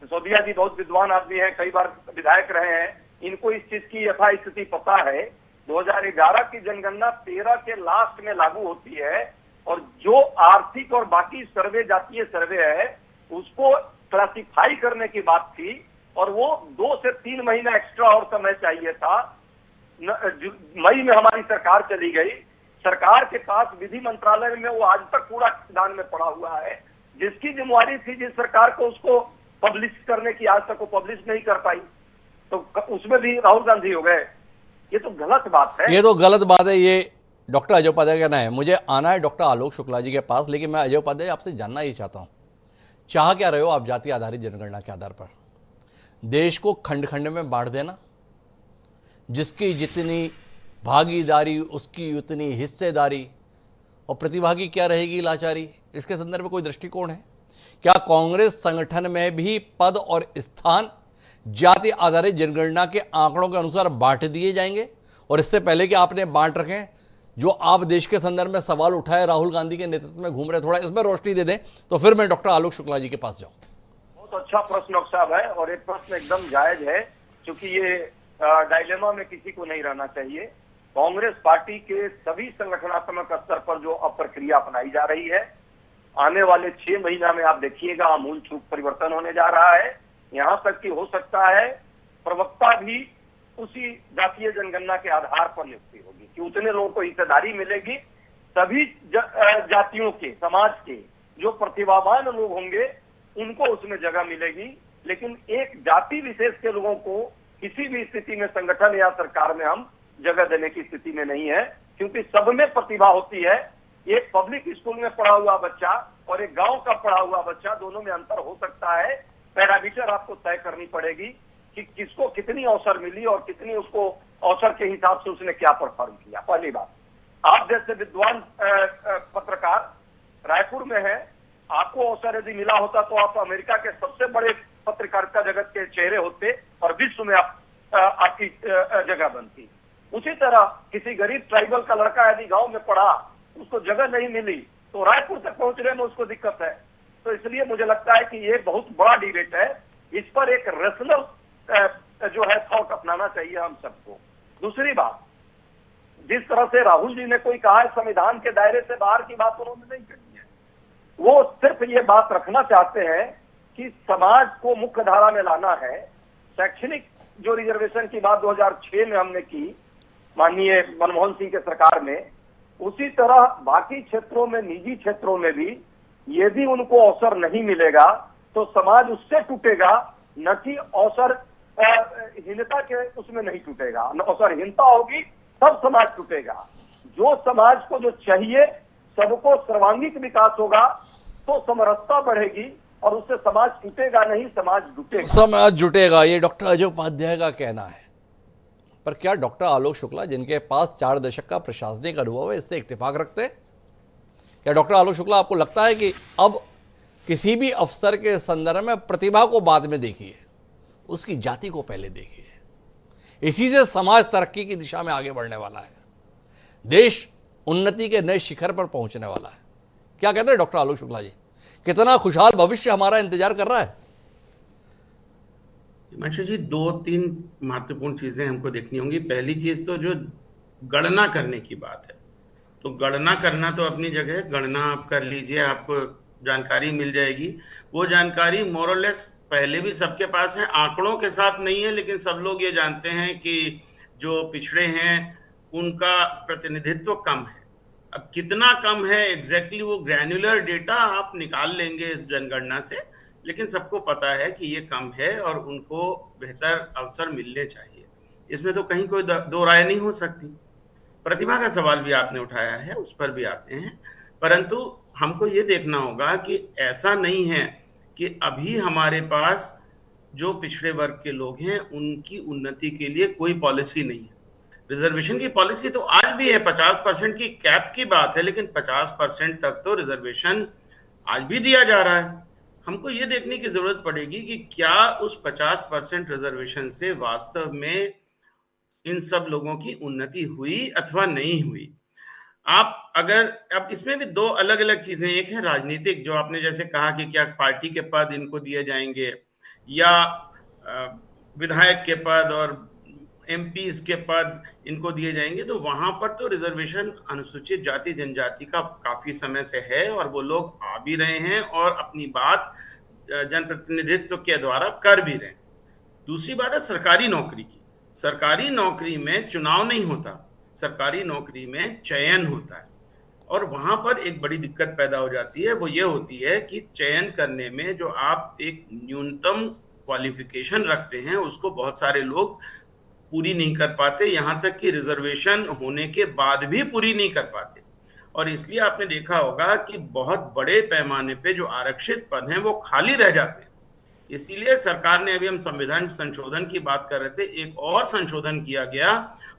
सिसोदिया जी बहुत विद्वान आदमी है, कई बार विधायक रहे हैं, इनको इस चीज की यथास्थिति पता है। 2011 की जनगणना 13 के लास्ट में लागू होती है और जो आर्थिक और बाकी सर्वे जातीय सर्वे है उसको क्लासिफाई करने की बात थी और वो 2 से 3 महीना एक्स्ट्रा और समय चाहिए था। मई में हमारी सरकार चली गई। सरकार के पास विधि मंत्रालय में वो आज तक पूरा दान में पड़ा हुआ है। जिसकी जिम्मेवारी थी जिस सरकार को उसको पब्लिश करने की, आज तक वो पब्लिश नहीं कर पाई, तो उसमें भी राहुल गांधी हो गए। ये तो गलत बात है। ये तो गलत बात है। ये डॉक्टर अजय उपाध्याय का कहना है। मुझे आना है डॉक्टर आलोक शुक्ला जी के पास, लेकिन मैं अजय उपाध्याय आपसे जानना ही चाहता हूँ, चाह क्या रहे हो आप जाति आधारित जनगणना के आधार पर? देश को खंड खंड में बांट देना, जिसकी जितनी भागीदारी उसकी उतनी हिस्सेदारी, और प्रतिभागी क्या रहेगी लाचारी। इसके संदर्भ में कोई दृष्टिकोण है क्या? कांग्रेस संगठन में भी पद और स्थान जाति आधारित जनगणना के आंकड़ों के अनुसार बांट दिए जाएंगे? और इससे पहले कि आपने बांट रखें, जो आप देश के संदर्भ में सवाल उठाए राहुल गांधी के नेतृत्व में घूम रहे, थोड़ा इसमें रोशनी दे दें तो फिर मैं डॉक्टर आलोक शुक्ला जी के पास जाऊं। बहुत अच्छा प्रश्न डॉक्टर साहब है और एक प्रश्न एकदम जायज है, क्योंकि ये डायलेमा में किसी को नहीं रहना चाहिए। कांग्रेस पार्टी के सभी संगठनात्मक स्तर पर जो अब प्रक्रिया अपनाई जा रही है, आने वाले 6 महीना में आप देखिएगा आमूल चूक परिवर्तन होने जा रहा है। यहां तक कि हो सकता है प्रवक्ता भी उसी जातीय जनगणना के आधार पर नियुक्ति होगी कि उतने लोगों को हिस्सेदारी मिलेगी। सभी जातियों के, समाज के जो प्रतिभावान लोग होंगे उनको उसमें जगह मिलेगी, लेकिन एक जाति विशेष के लोगों को किसी भी स्थिति में संगठन या सरकार में हम जगह देने की स्थिति में नहीं है, क्योंकि सब में प्रतिभा होती है। एक पब्लिक स्कूल में पढ़ा हुआ बच्चा और एक गांव का पढ़ा हुआ बच्चा, दोनों में अंतर हो सकता है। पैरामीटर आपको तय करनी पड़ेगी कि किसको कितनी अवसर मिली और कितनी उसको अवसर के हिसाब से उसने क्या परफॉर्म किया। पहली बात, आप जैसे विद्वान पत्रकार रायपुर में है, आपको अवसर यदि मिला होता तो आप अमेरिका के सबसे बड़े पत्रकारिता जगत के चेहरे होते और विश्व में आपकी जगह बनती। उसी तरह किसी गरीब ट्राइबल का लड़का यदि गांव में पढ़ा, उसको जगह नहीं मिली तो रायपुर तक पहुंचने में उसको दिक्कत है। तो इसलिए मुझे लगता है कि ये बहुत बड़ा डिबेट है। इस पर एक रेशनल जो है थॉट अपनाना चाहिए हम सबको। दूसरी बात, जिस तरह से राहुल जी ने कोई कहा है संविधान के दायरे से बाहर की बात उन्होंने नहीं कही है। वो सिर्फ ये बात रखना चाहते हैं कि समाज को मुख्य धारा में लाना है। शैक्षणिक जो रिजर्वेशन की बात 2006 में हमने की माननीय मनमोहन सिंह के सरकार में, उसी तरह बाकी क्षेत्रों में, निजी क्षेत्रों में भी यदि उनको अवसर नहीं मिलेगा तो समाज उससे टूटेगा, न कि अवसर हीनता के उसमें नहीं टूटेगा। अवसर हीनता होगी तब समाज टूटेगा। जो समाज को जो चाहिए, सबको सर्वांगीण विकास होगा तो समरसता बढ़ेगी और उससे समाज टूटेगा नहीं, समाज जुटेगा। समाज जुटेगा, ये डॉक्टर अजय उपाध्याय का कहना है। पर क्या डॉक्टर आलोक शुक्ला, जिनके पास 4 दशक का प्रशासनिक अनुभव है, इससे इत्तेफाक रखते हैं? क्या डॉक्टर आलोक शुक्ला, आपको लगता है कि अब किसी भी अफसर के संदर्भ में प्रतिभा को बाद में देखिए, उसकी जाति को पहले देखिए? इसी से समाज तरक्की की दिशा में आगे बढ़ने वाला है, देश उन्नति के नए शिखर पर पहुंचने वाला है। क्या कहते हैं डॉक्टर आलोक शुक्ला जी? कितना खुशहाल भविष्य हमारा इंतजार कर रहा है? हिमांशु जी, 2-3 महत्वपूर्ण चीजें हमको देखनी होंगी। पहली चीज तो जो गणना करने की बात है, तो गणना करना तो अपनी जगह है, गणना आप कर लीजिए, आपको जानकारी मिल जाएगी। वो जानकारी मोरलेस पहले भी सबके पास है, आंकड़ों के साथ नहीं है, लेकिन सब लोग ये जानते हैं कि जो पिछड़े हैं उनका प्रतिनिधित्व कम है। अब कितना कम है एग्जैक्टली वो ग्रैन्युलर डेटा आप निकाल लेंगे इस जनगणना से, लेकिन सबको पता है कि ये कम है और उनको बेहतर अवसर मिलने चाहिए। इसमें तो कहीं कोई दो राय नहीं हो सकती। प्रतिभा का सवाल भी आपने उठाया है, उस पर भी आते हैं। परंतु हमको ये देखना होगा कि ऐसा नहीं है कि अभी हमारे पास जो पिछड़े वर्ग के लोग हैं उनकी उन्नति के लिए कोई पॉलिसी नहीं है। रिजर्वेशन की पॉलिसी तो आज भी है, 50% की कैप की बात है, लेकिन 50% तक तो रिजर्वेशन आज भी दिया जा रहा है। हमको ये देखने की जरूरत पड़ेगी कि क्या उस 50% रिजर्वेशन से वास्तव में इन सब लोगों की उन्नति हुई अथवा नहीं हुई। आप अगर अब इसमें भी दो अलग अलग चीजें, एक है राजनीतिक, जो आपने जैसे कहा कि क्या पार्टी के पद इनको दिए जाएंगे या विधायक के पद और एमपीज के पद इनको दिए जाएंगे, तो वहां पर तो रिजर्वेशन अनुसूचित जाति जनजाति का काफी समय से है और वो लोग आ भी रहे हैं और अपनी बात जनप्रतिनिधित्व के द्वारा कर भी रहे हैं। दूसरी बात है सरकारी नौकरी की। सरकारी नौकरी में चुनाव नहीं होता, सरकारी नौकरी में चयन होता है और वहां पर एक बड़ी दिक्कत पैदा हो जाती है। वो ये होती है कि चयन करने में जो आप एक न्यूनतम क्वालिफिकेशन रखते हैं उसको बहुत सारे लोग पूरी नहीं कर पाते, यहां तक कि रिजर्वेशन होने के बाद भी पूरी नहीं कर पाते। और इसलिए आपने देखा होगा कि बहुत बड़े पैमाने पे जो आरक्षित पद हैं वो खाली रह जाते हैं। इसीलिए सरकार ने, अभी हम संविधान संशोधन की बात कर रहे थे, एक और संशोधन किया गया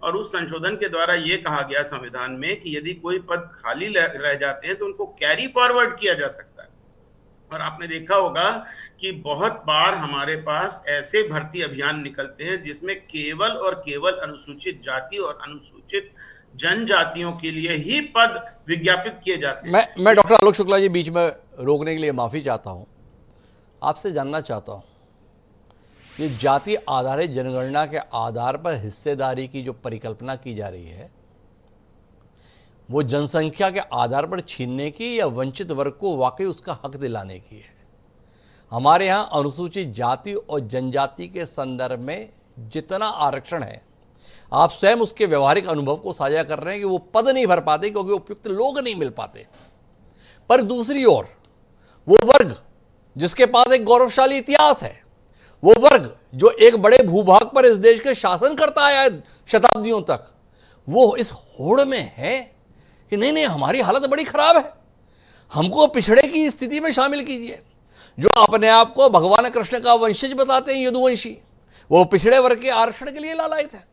और उस संशोधन के द्वारा ये कहा गया संविधान में कि यदि कोई पद खाली रह जाते हैं तो उनको कैरी फॉरवर्ड किया जा सकता है। और आपने देखा होगा कि बहुत बार हमारे पास ऐसे भर्ती अभियान निकलते हैं जिसमें केवल और केवल अनुसूचित जाति और अनुसूचित जनजातियों के लिए ही पद विज्ञापित किए जाते हैं। मैं डॉक्टर आलोक शुक्ला जी बीच में रोकने के लिए माफ़ी चाहता हूं। आपसे जानना चाहता हूं कि जाति आधारित जनगणना के आधार पर हिस्सेदारी की जो परिकल्पना की जा रही है वो जनसंख्या के आधार पर छीनने की या वंचित वर्ग को वाकई उसका हक दिलाने की है। हमारे यहाँ अनुसूचित जाति और जनजाति के संदर्भ में जितना आरक्षण है, आप स्वयं उसके व्यवहारिक अनुभव को साझा कर रहे हैं कि वो पद नहीं भर पाते क्योंकि उपयुक्त लोग नहीं मिल पाते। पर दूसरी ओर वो वर्ग जिसके पास एक गौरवशाली इतिहास है, वो वर्ग जो एक बड़े भूभाग पर इस देश के शासन करता आया है शताब्दियों तक, वो इस होड़ में है कि नहीं नहीं हमारी हालत बड़ी खराब है, हमको पिछड़े की स्थिति में शामिल कीजिए। जो अपने आप को भगवान कृष्ण का वंशज बताते हैं, यदुवंशी, वो पिछड़े वर्ग के आरक्षण के लिए लालायित है।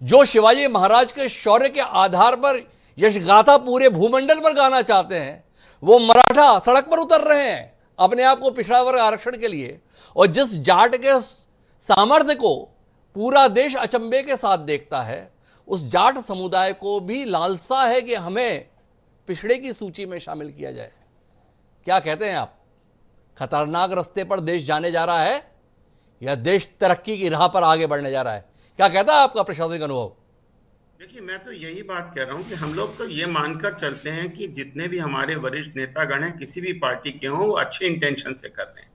जो शिवाजी महाराज के शौर्य के आधार पर यशगाथा पूरे भूमंडल पर गाना चाहते हैं, वो मराठा सड़क पर उतर रहे हैं अपने आप को पिछड़ा वर्ग आरक्षण के लिए। और जिस जाट के सामर्थ्य को पूरा देश अचंभे के साथ देखता है, उस जाट समुदाय को भी लालसा है कि हमें पिछड़े की सूची में शामिल किया जाए। क्या कहते हैं आप, खतरनाक रास्ते पर देश जाने जा रहा है या देश तरक्की की राह पर आगे बढ़ने जा रहा है? क्या कहता है आपका प्रशासनिक अनुभव? देखिए, मैं तो यही बात कह रहा हूं कि हम लोग तो ये मानकर चलते हैं कि जितने भी हमारे वरिष्ठ नेतागण हैं किसी भी पार्टी के हों, वो अच्छे इंटेंशन से कर रहे हैं,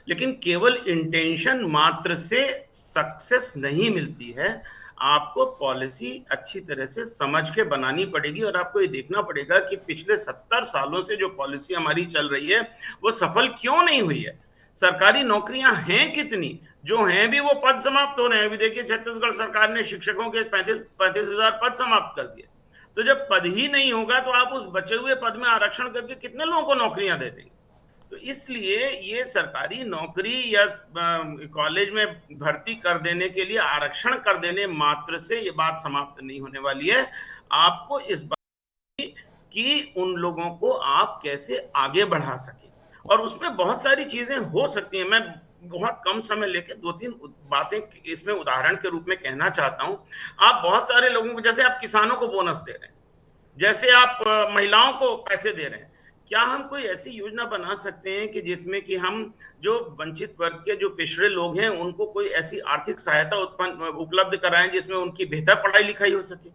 लेकिन केवल इंटेंशन मात्र से सक्सेस नहीं मिलती है। आपको पॉलिसी अच्छी तरह से समझ के बनानी पड़ेगी और आपको ये देखना पड़ेगा कि पिछले 70 सालों से जो पॉलिसी हमारी चल रही है वो सफल क्यों नहीं हुई है। सरकारी नौकरियां हैं कितनी, जो हैं भी वो पद समाप्त हो रहे हैं। अभी देखिए, छत्तीसगढ़ सरकार ने शिक्षकों के 35,000 पद समाप्त कर दिए। तो जब पद ही नहीं होगा तो आप उस बचे हुए पद में आरक्षण करके कितने लोगों को नौकरियां दे देंगे। तो इसलिए ये सरकारी नौकरी या कॉलेज में भर्ती कर देने के लिए आरक्षण कर देने मात्र से ये बात समाप्त नहीं होने वाली है। आपको इस बात कि उन लोगों को आप कैसे आगे बढ़ा सके, और उसमें बहुत सारी चीजें हो सकती हैं। मैं बहुत कम समय लेके 2-3 बातें इसमें उदाहरण के रूप में कहना चाहता हूं। आप बहुत सारे लोगों को, जैसे आप किसानों को बोनस दे रहे हैं, जैसे आप महिलाओं को पैसे दे रहे हैं, क्या हम कोई ऐसी योजना बना सकते हैं कि जिसमें कि हम जो वंचित वर्ग के जो पिछड़े लोग हैं उनको कोई ऐसी आर्थिक सहायता उपलब्ध कराएं जिसमें उनकी बेहतर पढ़ाई लिखाई हो सके?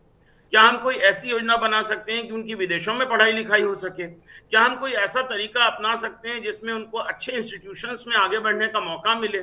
क्या हम कोई ऐसी योजना बना सकते हैं कि उनकी विदेशों में पढ़ाई लिखाई हो सके? क्या हम कोई ऐसा तरीका अपना सकते हैं जिसमें उनको अच्छे इंस्टीट्यूशंस में आगे बढ़ने का मौका मिले?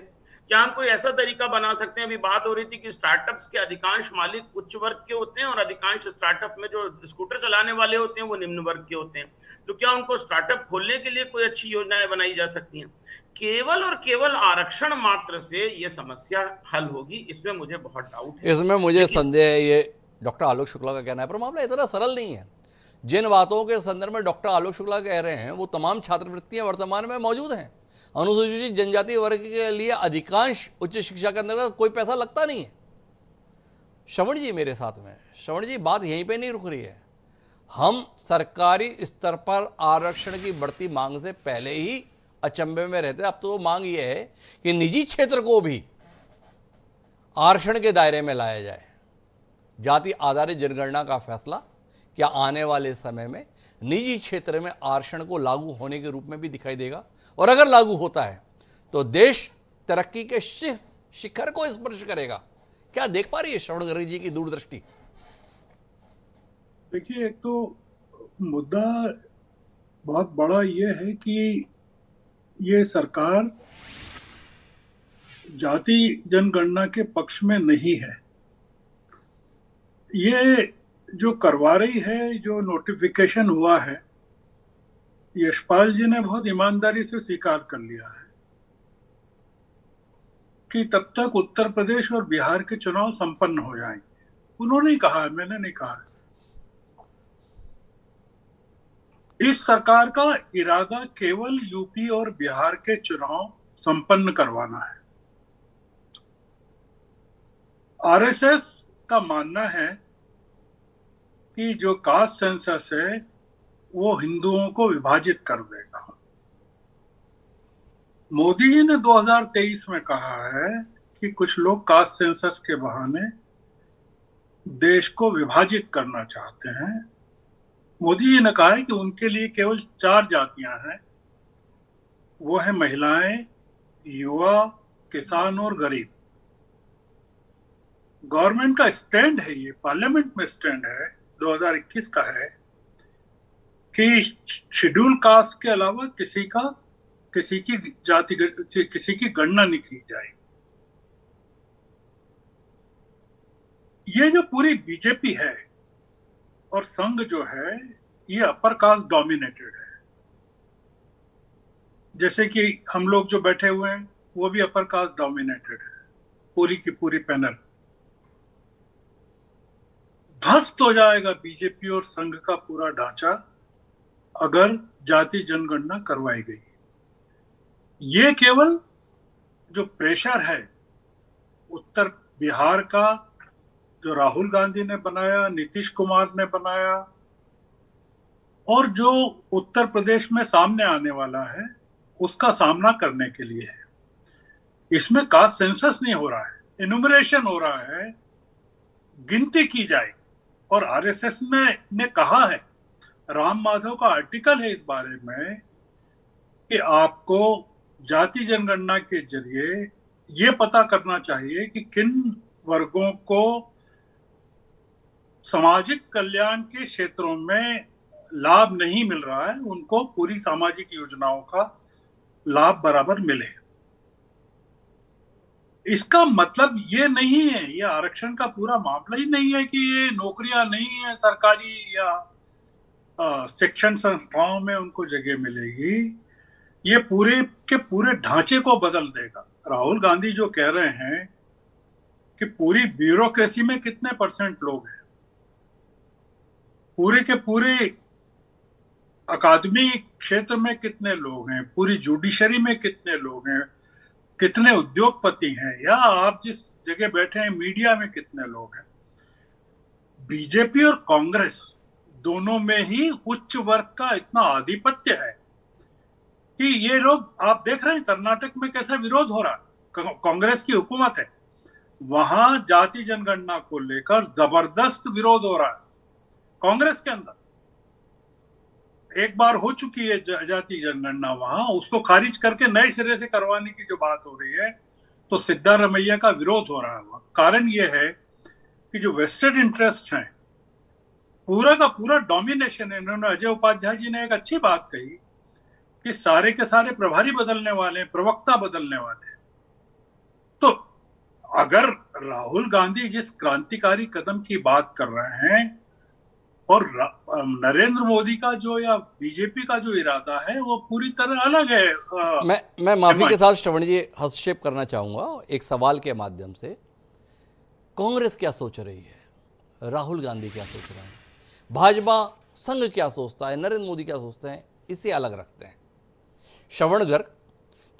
क्या हम कोई ऐसा तरीका बना सकते हैं, अभी बात हो रही थी कि स्टार्टअप्स के अधिकांश मालिक उच्च वर्ग के होते हैं और अधिकांश स्टार्टअप में जो स्कूटर चलाने वाले होते हैं वो निम्न वर्ग के होते हैं। तो क्या उनको स्टार्टअप खोलने के लिए कोई अच्छी योजनाएं बनाई जा सकती हैं? केवल और केवल आरक्षण मात्र से ये समस्या हल होगी, इसमें मुझे बहुत डाउट है। इसमें मुझे संदेह है, ये डॉक्टर आलोक शुक्ला का कहना है, पर मामला इतना सरल नहीं है। जिन बातों के संदर्भ में डॉक्टर आलोक शुक्ला कह रहे हैं वो तमाम छात्रवृत्तियां वर्तमान में मौजूद हैं। अनुसूचित जनजाति वर्ग के लिए अधिकांश उच्च शिक्षा के अंदर कोई पैसा लगता नहीं है। श्रवण जी मेरे साथ में, श्रवण जी बात यहीं पे नहीं रुक रही है। हम सरकारी स्तर पर आरक्षण की बढ़ती मांग से पहले ही अचंभे में रहते। अब तो मांग ये है कि निजी क्षेत्र को भी आरक्षण के दायरे में लाया जाए। जाति आधारित जनगणना का फैसला क्या आने वाले समय में निजी क्षेत्र में आरक्षण को लागू होने के रूप में भी दिखाई देगा? और अगर लागू होता है तो देश तरक्की के शिखर को स्पर्श करेगा। क्या देख पा रही है श्रवण गर्ग जी की दूरदृष्टि? देखिए, एक तो मुद्दा बहुत बड़ा ये है कि ये सरकार जाति जनगणना के पक्ष में नहीं है। ये जो करवा रही है, जो नोटिफिकेशन हुआ है, यशपाल जी ने बहुत ईमानदारी से स्वीकार कर लिया है कि तब तक उत्तर प्रदेश और बिहार के चुनाव संपन्न हो जाएंगे। उन्होंने ही कहा है, मैंने नहीं कहा है। इस सरकार का इरादा केवल यूपी और बिहार के चुनाव संपन्न करवाना है। आरएसएस का मानना है कि जो कास्ट सेंसस है वो हिंदुओं को विभाजित कर देगा। मोदी जी ने 2023 में कहा है कि कुछ लोग कास्ट सेंसस के बहाने देश को विभाजित करना चाहते हैं। मोदी जी ने कहा है कि उनके लिए केवल 4 जातियां हैं, वो है महिलाएं, युवा, किसान और गरीब। गवर्नमेंट का स्टैंड है, ये पार्लियामेंट में स्टैंड है 2021 का है कि शेड्यूल कास्ट के अलावा किसी की जाति, किसी की गणना नहीं की जाए। ये जो पूरी बीजेपी है और संघ जो है, ये अपर कास्ट डोमिनेटेड है। जैसे कि हम लोग जो बैठे हुए हैं वो भी अपर कास्ट डोमिनेटेड है, पूरी की पूरी पैनल। ध्वस्त हो जाएगा बीजेपी और संघ का पूरा ढांचा अगर जाति जनगणना करवाई गई। ये केवल जो प्रेशर है उत्तर बिहार का, जो राहुल गांधी ने बनाया, नीतीश कुमार ने बनाया, और जो उत्तर प्रदेश में सामने आने वाला है, उसका सामना करने के लिए है। इसमें कास्ट सेंसस नहीं हो रहा है, इनुमरेशन हो रहा है, गिनती की जाए। और आरएसएस ने कहा है, राम माधव का आर्टिकल है इस बारे में, कि आपको जाति जनगणना के जरिए ये पता करना चाहिए कि किन वर्गों को सामाजिक कल्याण के क्षेत्रों में लाभ नहीं मिल रहा है, उनको पूरी सामाजिक योजनाओं का लाभ बराबर मिले। इसका मतलब ये नहीं है, ये आरक्षण का पूरा मामला ही नहीं है कि ये नौकरियां नहीं है सरकारी या शिक्षण संस्थाओं में उनको जगह मिलेगी। ये पूरे के पूरे ढांचे को बदल देगा। राहुल गांधी जो कह रहे हैं कि पूरी ब्यूरोक्रेसी में कितने % लोग हैं, पूरे के पूरे अकादमी क्षेत्र में कितने लोग हैं, पूरी जुडिशरी में कितने लोग हैं, कितने उद्योगपति हैं, या आप जिस जगह बैठे हैं मीडिया में कितने लोग हैं। बीजेपी और कांग्रेस दोनों में ही उच्च वर्ग का इतना आधिपत्य है कि ये लोग, आप देख रहे हैं कर्नाटक में कैसा विरोध हो रहा है। कांग्रेस की हुकूमत है, वहां जाति जनगणना को लेकर जबरदस्त विरोध हो रहा है कांग्रेस के अंदर। एक बार हो चुकी है जाति जनगणना वहां, उसको खारिज करके नए सिरे से करवाने की जो बात हो रही है, तो सिद्धारमैया का विरोध हो रहा है वहां। कारण ये है कि जो वेस्टेड इंटरेस्ट हैं, पूरा का पूरा डोमिनेशन है। इन्होंने, अजय उपाध्याय जी ने एक अच्छी बात कही कि सारे के सारे प्रभारी बदलने वाले हैं, प्रवक्ता बदलने वाले हैं। तो अगर राहुल गांधी जिस क्रांतिकारी कदम की बात कर रहे हैं और नरेंद्र मोदी का जो, या बीजेपी का जो इरादा है, वो पूरी तरह अलग है। मैं माफी के साथ श्रवण जी हस्तक्षेप करना चाहूंगा एक सवाल के माध्यम से। कांग्रेस क्या सोच रही है? राहुल गांधी क्या सोच रहे हैं, भाजपा संघ क्या सोचता है, नरेंद्र मोदी क्या सोचते हैं, इसे अलग रखते हैं। श्रवण गर्ग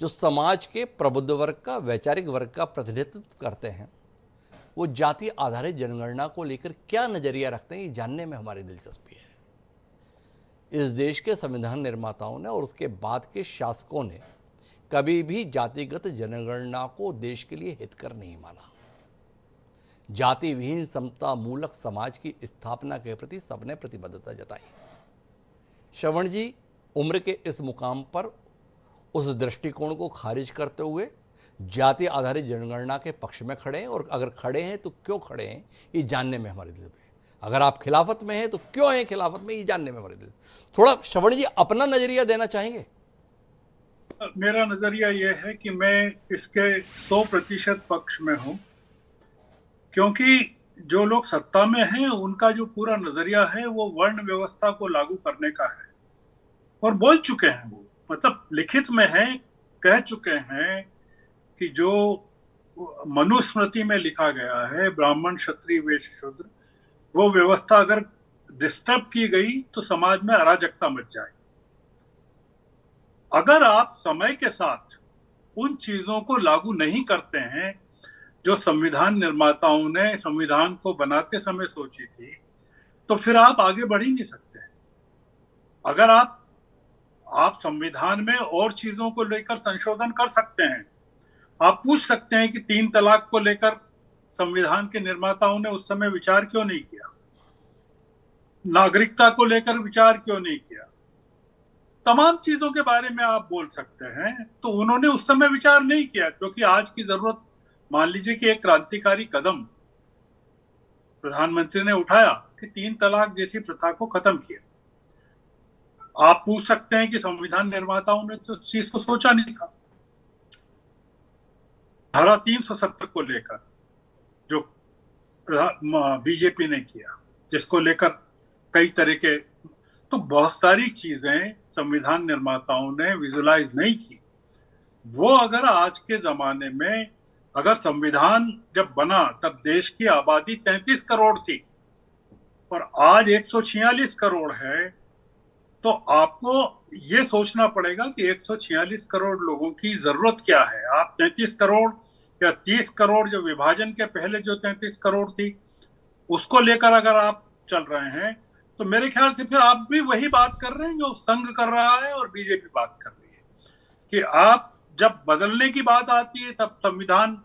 जो समाज के प्रबुद्ध वर्ग का, वैचारिक वर्ग का प्रतिनिधित्व करते हैं, वो जाति आधारित जनगणना को लेकर क्या नजरिया रखते हैं, ये जानने में हमारी दिलचस्पी है। इस देश के संविधान निर्माताओं ने और उसके बाद के शासकों ने कभी भी जातिगत जनगणना को देश के लिए हितकर नहीं माना। जाति विहीन समता मूलक समाज की स्थापना के प्रति सबने प्रतिबद्धता जताई। श्रवण जी उम्र के इस मुकाम पर उस दृष्टिकोण को खारिज करते हुए जाति आधारित जनगणना के पक्ष में खड़े हैं, और अगर खड़े हैं तो क्यों खड़े हैं, ये जानने में हमारी दिलचस्पी है। अगर आप खिलाफत में हैं तो क्यों हैं खिलाफत में, ये जानने में हमारी दिलचस्पी। थोड़ा श्रवण जी अपना नजरिया देना चाहेंगे? मेरा नजरिया यह है कि मैं इसके 100% पक्ष में हूं, क्योंकि जो लोग सत्ता में हैं उनका जो पूरा नजरिया है वो वर्ण व्यवस्था को लागू करने का है, और बोल चुके हैं वो, मतलब लिखित में है, कह चुके हैं कि जो मनुस्मृति में लिखा गया है ब्राह्मण क्षत्रिय वैश्य शूद्र, वो व्यवस्था अगर डिस्टर्ब की गई तो समाज में अराजकता मच जाए। अगर आप समय के साथ उन चीजों को लागू नहीं करते हैं जो संविधान निर्माताओं ने संविधान को बनाते समय सोची थी, तो फिर आप आगे बढ़ ही नहीं सकते। अगर आप संविधान में और चीजों को लेकर संशोधन कर सकते हैं, आप पूछ सकते हैं कि 3 तलाक को लेकर संविधान के निर्माताओं ने उस समय विचार क्यों नहीं किया, नागरिकता को लेकर विचार क्यों नहीं किया, तमाम चीजों के बारे में आप बोल सकते हैं। तो उन्होंने उस समय विचार नहीं किया, क्योंकि आज की जरूरत, मान लीजिए कि एक क्रांतिकारी कदम प्रधानमंत्री ने उठाया कि 3 तलाक जैसी प्रथा को खत्म किया। आप पूछ सकते हैं कि संविधान निर्माताओं ने तो इस चीज को सोचा नहीं था। धारा 370 को लेकर जो बीजेपी ने किया, जिसको लेकर कई तरह के, तो बहुत सारी चीजें संविधान निर्माताओं ने विजुलाइज नहीं की। वो अगर आज के जमाने में, अगर संविधान जब बना तब देश की आबादी 33 करोड़ थी और आज 146 करोड़ है, तो आपको ये सोचना पड़ेगा कि 146 करोड़ लोगों की जरूरत क्या है। आप 33 करोड़ या 30 करोड़, जो विभाजन के पहले जो 33 करोड़ थी, उसको लेकर अगर आप चल रहे हैं, तो मेरे ख्याल से फिर आप भी वही बात कर रहे हैं जो संघ कर रहा है और बीजेपी बात कर रही है, कि आप जब बदलने की बात आती है तब संविधान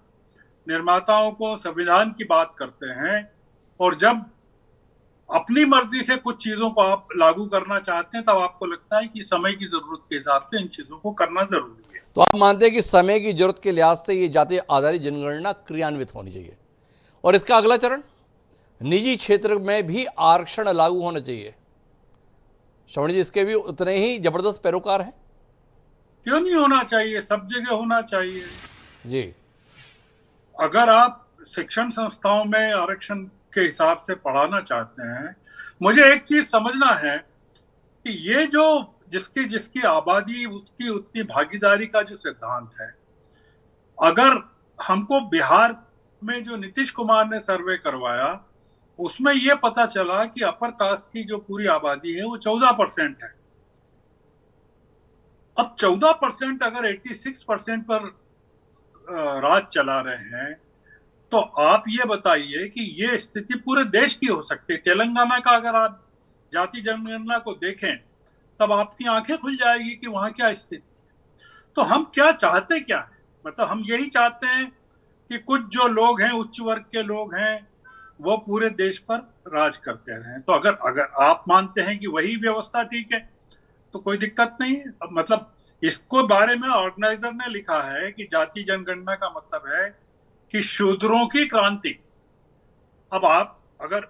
निर्माताओं को संविधान की बात करते हैं, और जब अपनी मर्जी से कुछ चीजों को आप लागू करना चाहते हैं तब आपको लगता है कि समय की जरूरत के हिसाब से इन चीजों को करना जरूरी है। तो आप मानते हैं कि समय की जरूरत के लिहाज से ये जाति आधारित जनगणना क्रियान्वित होनी चाहिए, और इसका अगला चरण निजी क्षेत्र में भी आरक्षण लागू होना चाहिए। श्रवण जी, इसके भी उतने ही जबरदस्त पैरोकार हैं। क्यों नहीं होना चाहिए, सब जगह होना चाहिए जी। अगर आप शिक्षण संस्थाओं में आरक्षण के हिसाब से पढ़ाना चाहते हैं, मुझे एक चीज समझना है कि ये जो जिसकी जिसकी आबादी उसकी उतनी भागीदारी का जो सिद्धांत है, अगर हमको बिहार में जो नीतीश कुमार ने सर्वे करवाया उसमें ये पता चला कि अपर कास्ट की जो पूरी आबादी है वो 14% है। अब 14% अगर 86% पर राज चला रहे हैं, तो आप ये बताइए कि ये स्थिति पूरे देश की हो सकती है। तेलंगाना का अगर आप जाति जनगणना को देखें तब आपकी आंखें खुल जाएगी कि वहां क्या स्थिति है। तो हम क्या चाहते क्या है, मतलब हम यही चाहते हैं कि कुछ जो लोग हैं, उच्च वर्ग के लोग हैं, वो पूरे देश पर राज करते रहें। तो अगर आप मानते हैं कि वही व्यवस्था ठीक है तो कोई दिक्कत नहीं है। मतलब इसको बारे में ऑर्गेनाइजर ने लिखा है कि जाति जनगणना का मतलब है कि शूद्रों की क्रांति। अब आप अगर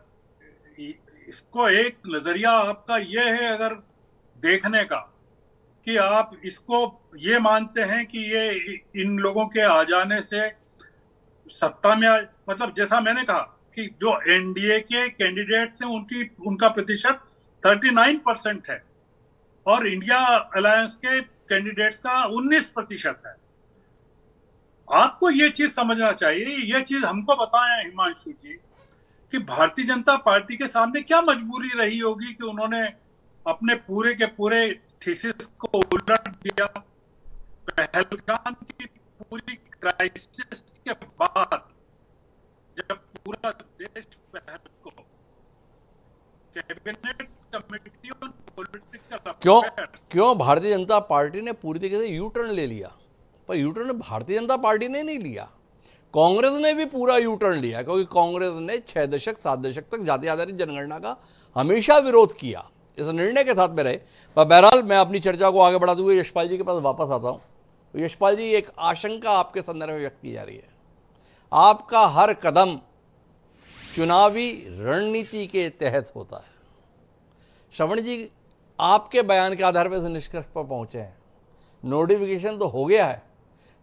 इसको, एक नजरिया आपका ये है अगर देखने का कि आप इसको ये मानते हैं कि ये इन लोगों के आ जाने से सत्ता में मतलब जैसा मैंने कहा कि जो एनडीए के कैंडिडेट्स हैं उनका प्रतिशत 39% है और इंडिया अलायंस के कैंडिडेट्स का 19% है। आपको ये चीज समझना चाहिए, ये चीज हमको बताएं हिमांशु जी कि भारतीय जनता पार्टी के सामने क्या मजबूरी रही होगी कि उन्होंने अपने पूरे के पूरे थीसिस को उलट दिया। पहलगाम की पूरी क्राइसिस के बाद जब पूरा देश पहल को कैबिनेट कमेटी ऑन पॉलिटिकल क्यों भारतीय जनता पार्टी ने पूरी तरीके से यू टर्न ले लिया, पर U turn Bharatiya Janata party ने नहीं लिया, कांग्रेस ने भी पूरा यू टर्न लिया, क्योंकि कांग्रेस ने 6 दशक 7 दशक तक जाति आधारित जनगणना का हमेशा विरोध किया, इस निर्णय के साथ में रहे। पर बहरहाल मैं अपनी चर्चा को आगे बढ़ाते हुए यशपाल जी के पास वापस आता हूँ। यशपाल जी, एक आशंका आपके संदर्भ में व्यक्त की जा रही है, आपका हर कदम चुनावी रणनीति के तहत होता है। श्रवण जी, आपके बयान के आधार पर इस निष्कर्ष पर पहुंचे हैं, नोटिफिकेशन तो हो गया है,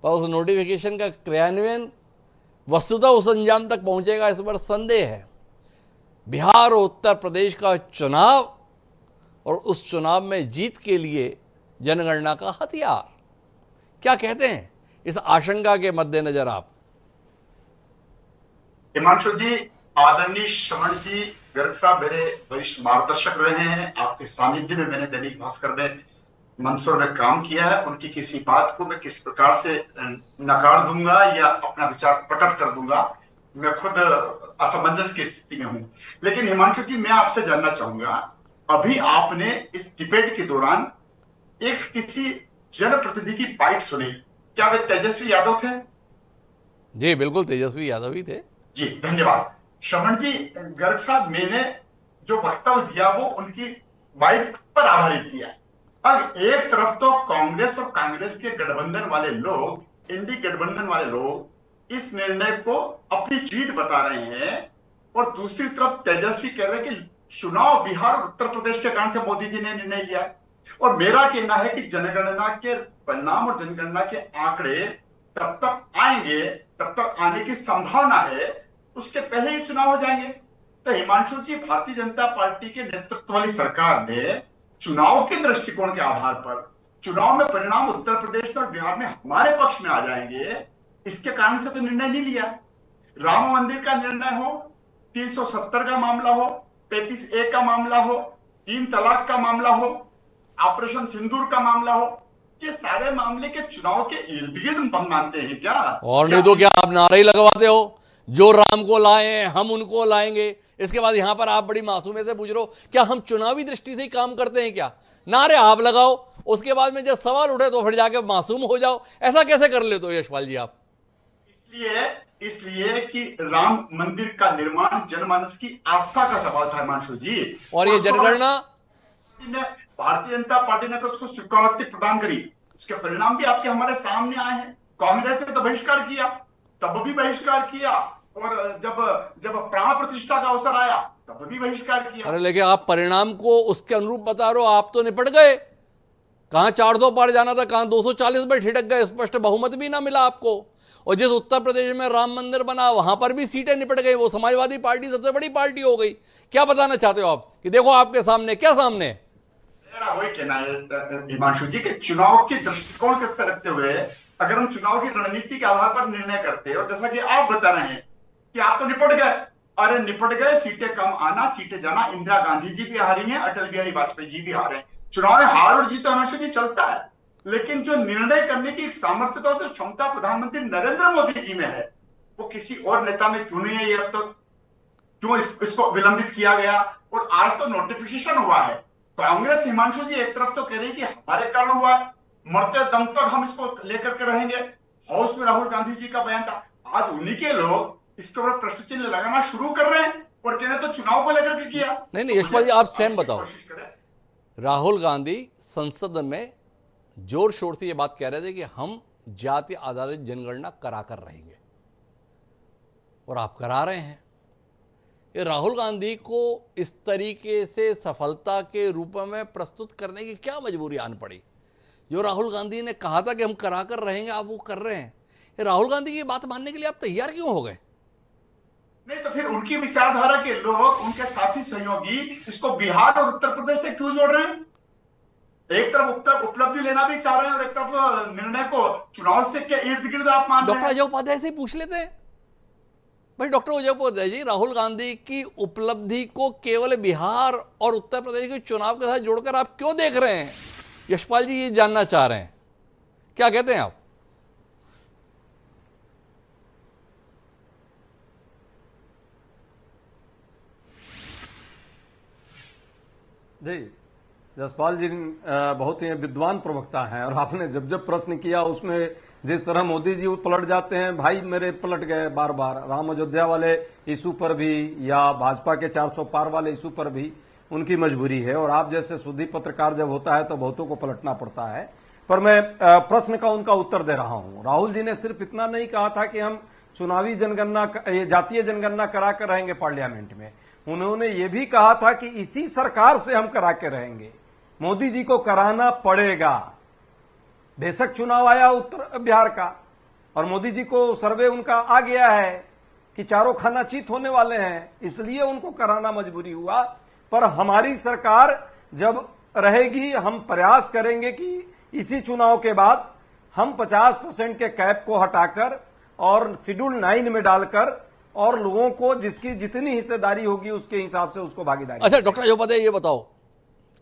पर उस नोटिफिकेशन का क्रियान्वयन वस्तुतः उस अंजाम तक पहुंचेगा, इस पर संदेह है। बिहार और उत्तर प्रदेश का चुनाव और उस चुनाव में जीत के लिए जनगणना का हथियार, क्या कहते हैं इस आशंका के मद्देनजर आप? हिमांशु जी, आदरणीय श्रवण जी गर्ग साहब मेरे वरिष्ठ मार्गदर्शक रहे हैं। आपके सानिध्य में मैंने दैनिक भास्कर में मंसूर में काम किया है। उनकी किसी बात को मैं किस प्रकार से नकार दूंगा या अपना विचार प्रकट कर दूंगा, मैं खुद असमंजस की स्थिति में हूं। लेकिन हिमांशु जी, मैं आपसे जानना चाहूंगा, अभी आपने इस डिबेट के दौरान एक किसी जनप्रतिनिधि की बाइट सुनी, क्या वे तेजस्वी यादव थे? जी बिल्कुल, तेजस्वी यादव ही थे। जी धन्यवाद। श्रवण जी गर्ग साहब, मैंने जो वक्तव्य दिया वो उनकी बाइट पर आधारित दिया। अब एक तरफ तो कांग्रेस और कांग्रेस के गठबंधन वाले लोग, इंडी गठबंधन वाले लोग इस निर्णय को अपनी जीत बता रहे हैं, और दूसरी तरफ तेजस्वी कह रहे हैं कि चुनाव बिहार और उत्तर प्रदेश के कारण से मोदी जी ने निर्णय लिया। और मेरा कहना है कि जनगणना के परिणाम और जनगणना के आंकड़े तब तक आएंगे, तब तक आने की संभावना है, उसके पहले ही चुनाव हो जाएंगे। तो हिमांशु जी, भारतीय जनता पार्टी के नेतृत्व वाली सरकार ने चुनाव के दृष्टिकोण के आधार पर चुनाव में परिणाम उत्तर प्रदेश में और बिहार में हमारे पक्ष में आ जाएंगे, इसके कारण से तो निर्णय नहीं लिया। राम मंदिर का निर्णय हो, 370 का मामला हो, 35A का मामला हो, 3 तलाक का मामला हो, ऑपरेशन सिंदूर का मामला हो, ये सारे मामले के चुनाव के इर्द गिर्द मानते हैं क्या? और नहीं तो क्या आप नारे ही लगवाते हो, जो राम को लाए हम उनको लाएंगे। इसके बाद यहां पर आप बड़ी मासूमियत से पूछ रहे हो क्या हम चुनावी दृष्टि से ही काम करते हैं क्या? नारे आप लगाओ, उसके बाद में जब सवाल उठे तो फिर जाके मासूम हो जाओ, ऐसा कैसे कर लेते हो यशपाल जी आप? इसलिए कि राम मंदिर का निर्माण जनमानस की आस्था का सवाल था हिमांशु जी, और ये जनगणना भारतीय जनता पार्टी ने तो उसको स्वीकृति प्रदान करी, उसके परिणाम भी आपके हमारे सामने आए हैं। कांग्रेस ने तो बहिष्कार किया, तब भी बहिष्कार किया, और जब प्राण प्रतिष्ठा का अवसर आया तब भी बहिष्कार किया। अरे लेकिन आप परिणाम को उसके अनुरूप बता रहे हो, आप तो निपट गए। कहां 400 पार जाना था, कहां 240 में ठिठक गए, स्पष्ट बहुमत भी ना मिला आपको। और जिस उत्तर प्रदेश में राम मंदिर बना वहां पर भी सीटें निपट गई, वो समाजवादी पार्टी सबसे बड़ी पार्टी हो गई। क्या बताना चाहते हो आप कि देखो आपके सामने क्या सामने? मेरा वही कहना है हिमांशु जी के चुनाव के दृष्टिकोण के रखते हुए अगर हम चुनाव की रणनीति के आधार पर निर्णय करते हैं, और जैसा कि आप बता रहे हैं कि आप तो निपट गए, अरे निपट गए, सीटें कम आना सीटें जाना, इंदिरा गांधी जी भी हारी हैं, अटल बिहारी वाजपेयी जी भी हारे हैं। चुनाव में हार और जीत हिमांशु जी चलता है, लेकिन जो निर्णय करने की सामर्थ्यता तो क्षमता प्रधानमंत्री नरेंद्र मोदी जी में है, वो किसी और नेता में क्यों नहीं है? ये अब तक क्यों इसको विलंबित किया गया? और आज तो नोटिफिकेशन हुआ है। कांग्रेस हिमांशु जी एक तरफ तो कह रही है कि हमारे कारण हुआ है, मरते दम तक हम इसको लेकर के रहेंगे। हाउस में राहुल गांधी जी का बयान था, आज उन्हीं के लोग इसके ऊपर प्रश्न चिन्ह लगाना शुरू कर रहे हैं और कह रहे तो चुनाव को लेकर के किया। नहीं यशपाल जी, आप स्वयं बताओ। राहुल गांधी संसद में जोर शोर से ये बात कह रहे थे कि हम जाति आधारित जनगणना करा कर रहेंगे, और आप करा रहे हैं। ये राहुल गांधी को इस तरीके से सफलता के रूप में प्रस्तुत करने की क्या मजबूरी आन पड़ी? जो राहुल गांधी ने कहा था कि हम करा कर रहेंगे, आप वो कर रहे हैं। ये राहुल गांधी की बात मानने के लिए आप तैयार क्यों हो गए? नहीं तो फिर उनकी विचारधारा के लोग, उनके साथी सहयोगी इसको बिहार और उत्तर प्रदेश से क्यों जोड़ रहे हैं? एक तरफ उपलब्धि लेना भी चाह रहे हैं और एक तरफ निर्णय को चुनाव से के इर्द गिर्द आप मान रहे हैं। डॉक्टर अजय उपाध्याय से पूछ लेते हैं, भाई डॉक्टर उपाध्याय जी, राहुल गांधी की उपलब्धि को केवल बिहार और उत्तर प्रदेश के चुनाव के साथ जोड़कर आप क्यों देख रहे हैं? यशपाल जी ये जानना चाह रहे हैं, क्या कहते हैं आप? जी, जसपाल जी बहुत ही विद्वान प्रवक्ता हैं और आपने जब जब प्रश्न किया उसमें जिस तरह मोदी जी पलट जाते हैं, भाई मेरे पलट गए बार बार, राम अयोध्या वाले इशू पर भी या भाजपा के 400 पार वाले इशू पर भी उनकी मजबूरी है, और आप जैसे शुद्धि पत्रकार जब होता है तो बहुतों को पलटना पड़ता है। पर मैं प्रश्न का उनका उत्तर दे रहा हूं। राहुल जी ने सिर्फ इतना नहीं कहा था कि हम चुनावी जनगणना, जातीय जनगणना करा कर रहेंगे पार्लियामेंट में, उन्होंने ये भी कहा था कि इसी सरकार से हम करा के रहेंगे, मोदी जी को कराना पड़ेगा। बेशक चुनाव आया उत्तर बिहार का और मोदी जी को सर्वे उनका आ गया है कि चारों खाना चित होने वाले हैं, इसलिए उनको कराना मजबूरी हुआ। पर हमारी सरकार जब रहेगी, हम प्रयास करेंगे कि इसी चुनाव के बाद हम 50% के कैप को हटाकर और शेड्यूल 9 में डालकर और लोगों को जिसकी जितनी हिस्सेदारी होगी उसके हिसाब से उसको भागीदारी। अच्छा डॉक्टर उपाध्याय ये बताओ,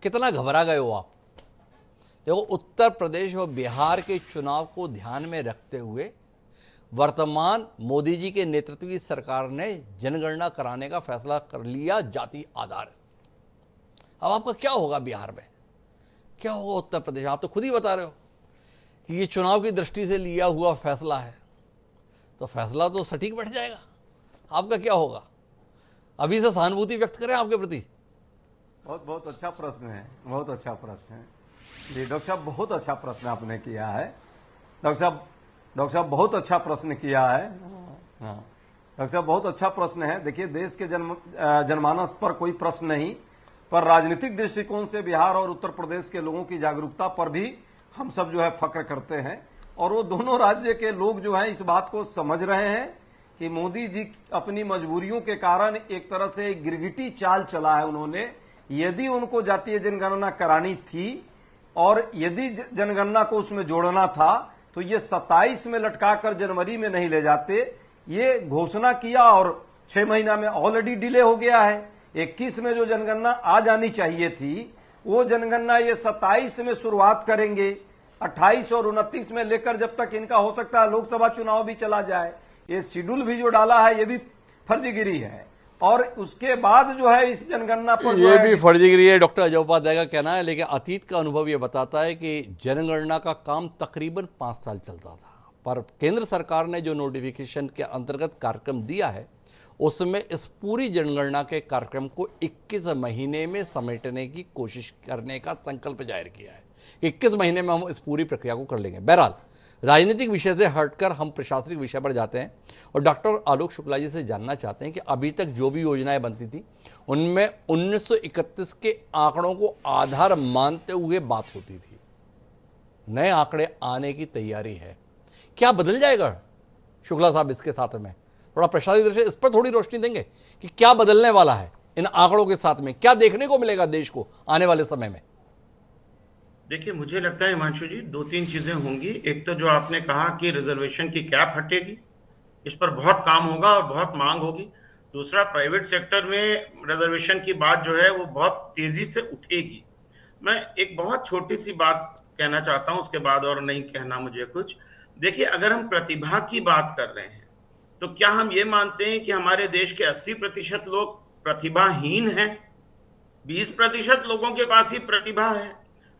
कितना घबरा गए हो आप? देखो, उत्तर प्रदेश और बिहार के चुनाव को ध्यान में रखते हुए वर्तमान मोदी जी के नेतृत्व की सरकार ने जनगणना कराने का फैसला कर लिया जाति आधार। अब आपका क्या होगा बिहार में, क्या होगा उत्तर प्रदेश? आप तो खुद ही बता रहे हो कि ये चुनाव की दृष्टि से लिया हुआ फैसला है, तो फैसला तो सटीक बैठ जाएगा। आपका क्या होगा? अभी से सहानुभूति व्यक्त करें आपके प्रति। बहुत अच्छा प्रश्न है, बहुत अच्छा प्रश्न है जी डॉक्टर साहब, बहुत अच्छा प्रश्न आपने किया है डॉक्टर साहब बहुत अच्छा प्रश्न किया है। हाँ डॉक्टर साहब बहुत अच्छा प्रश्न है। देखिए, देश के जनमानस पर कोई प्रश्न नहीं, पर राजनीतिक दृष्टिकोण से बिहार और उत्तर प्रदेश के लोगों की जागरूकता पर भी हम सब जो है फख्र करते हैं, और वो दोनों राज्य के लोग जो हैं इस बात को समझ रहे हैं कि मोदी जी अपनी मजबूरियों के कारण एक तरह से गिरगिटी चाल चला है उन्होंने। यदि उनको जातीय जनगणना करानी थी और यदि जनगणना को उसमें जोड़ना था तो ये 27 में लटकाकर जनवरी में नहीं ले जाते। ये घोषणा किया और 6 महीना में ऑलरेडी डिले हो गया है। 21 में जो जनगणना आ जानी चाहिए थी वो जनगणना ये 27 में शुरुआत करेंगे, 28 और 29 में लेकर जब तक इनका हो सकता है लोकसभा चुनाव भी चला जाए। ये शेड्यूल भी जो डाला है ये भी फर्जीगिरी है, और उसके बाद जो है इस जनगणना पर ये भी फर्जीगिरी है, डॉक्टर अजय उपाध्याय का कहना है। लेकिन अतीत का अनुभव ये बताता है कि जनगणना का काम तकरीबन 5 साल चलता था, पर केंद्र सरकार ने जो नोटिफिकेशन के अंतर्गत कार्यक्रम दिया है उसमें इस पूरी जनगणना के कार्यक्रम को 21 महीने में समेटने की कोशिश करने का संकल्प जाहिर किया है। 21 महीने में हम इस पूरी प्रक्रिया को कर लेंगे। बहरहाल, राजनीतिक विषय से हटकर हम प्रशासनिक विषय पर जाते हैं और डॉक्टर आलोक शुक्ला जी से जानना चाहते हैं कि अभी तक जो भी योजनाएं बनती थी उनमें 1931 के आंकड़ों को आधार मानते हुए बात होती थी। नए आंकड़े आने की तैयारी है, क्या बदल जाएगा शुक्ला साहब इसके साथ में? थोड़ा प्रशासनिक दृष्टि इस पर थोड़ी रोशनी देंगे कि क्या बदलने वाला है इन आंकड़ों के साथ में, क्या देखने को मिलेगा देश को आने वाले समय में? देखिए, मुझे लगता है हिमांशु जी 2-3 चीजें होंगी। एक तो जो आपने कहा कि रिजर्वेशन की कैप हटेगी, इस पर बहुत काम होगा और बहुत मांग होगी। दूसरा, प्राइवेट सेक्टर में रिजर्वेशन की बात जो है वो बहुत तेजी से उठेगी। मैं एक बहुत छोटी सी बात कहना चाहता हूं, उसके बाद और नहीं कहना मुझे कुछ। देखिए, अगर हम प्रतिभा की बात कर रहे हैं तो क्या हम ये मानते हैं कि हमारे देश के 80% लोग प्रतिभाहीन हैं? 20% लोगों के पास ही प्रतिभा है।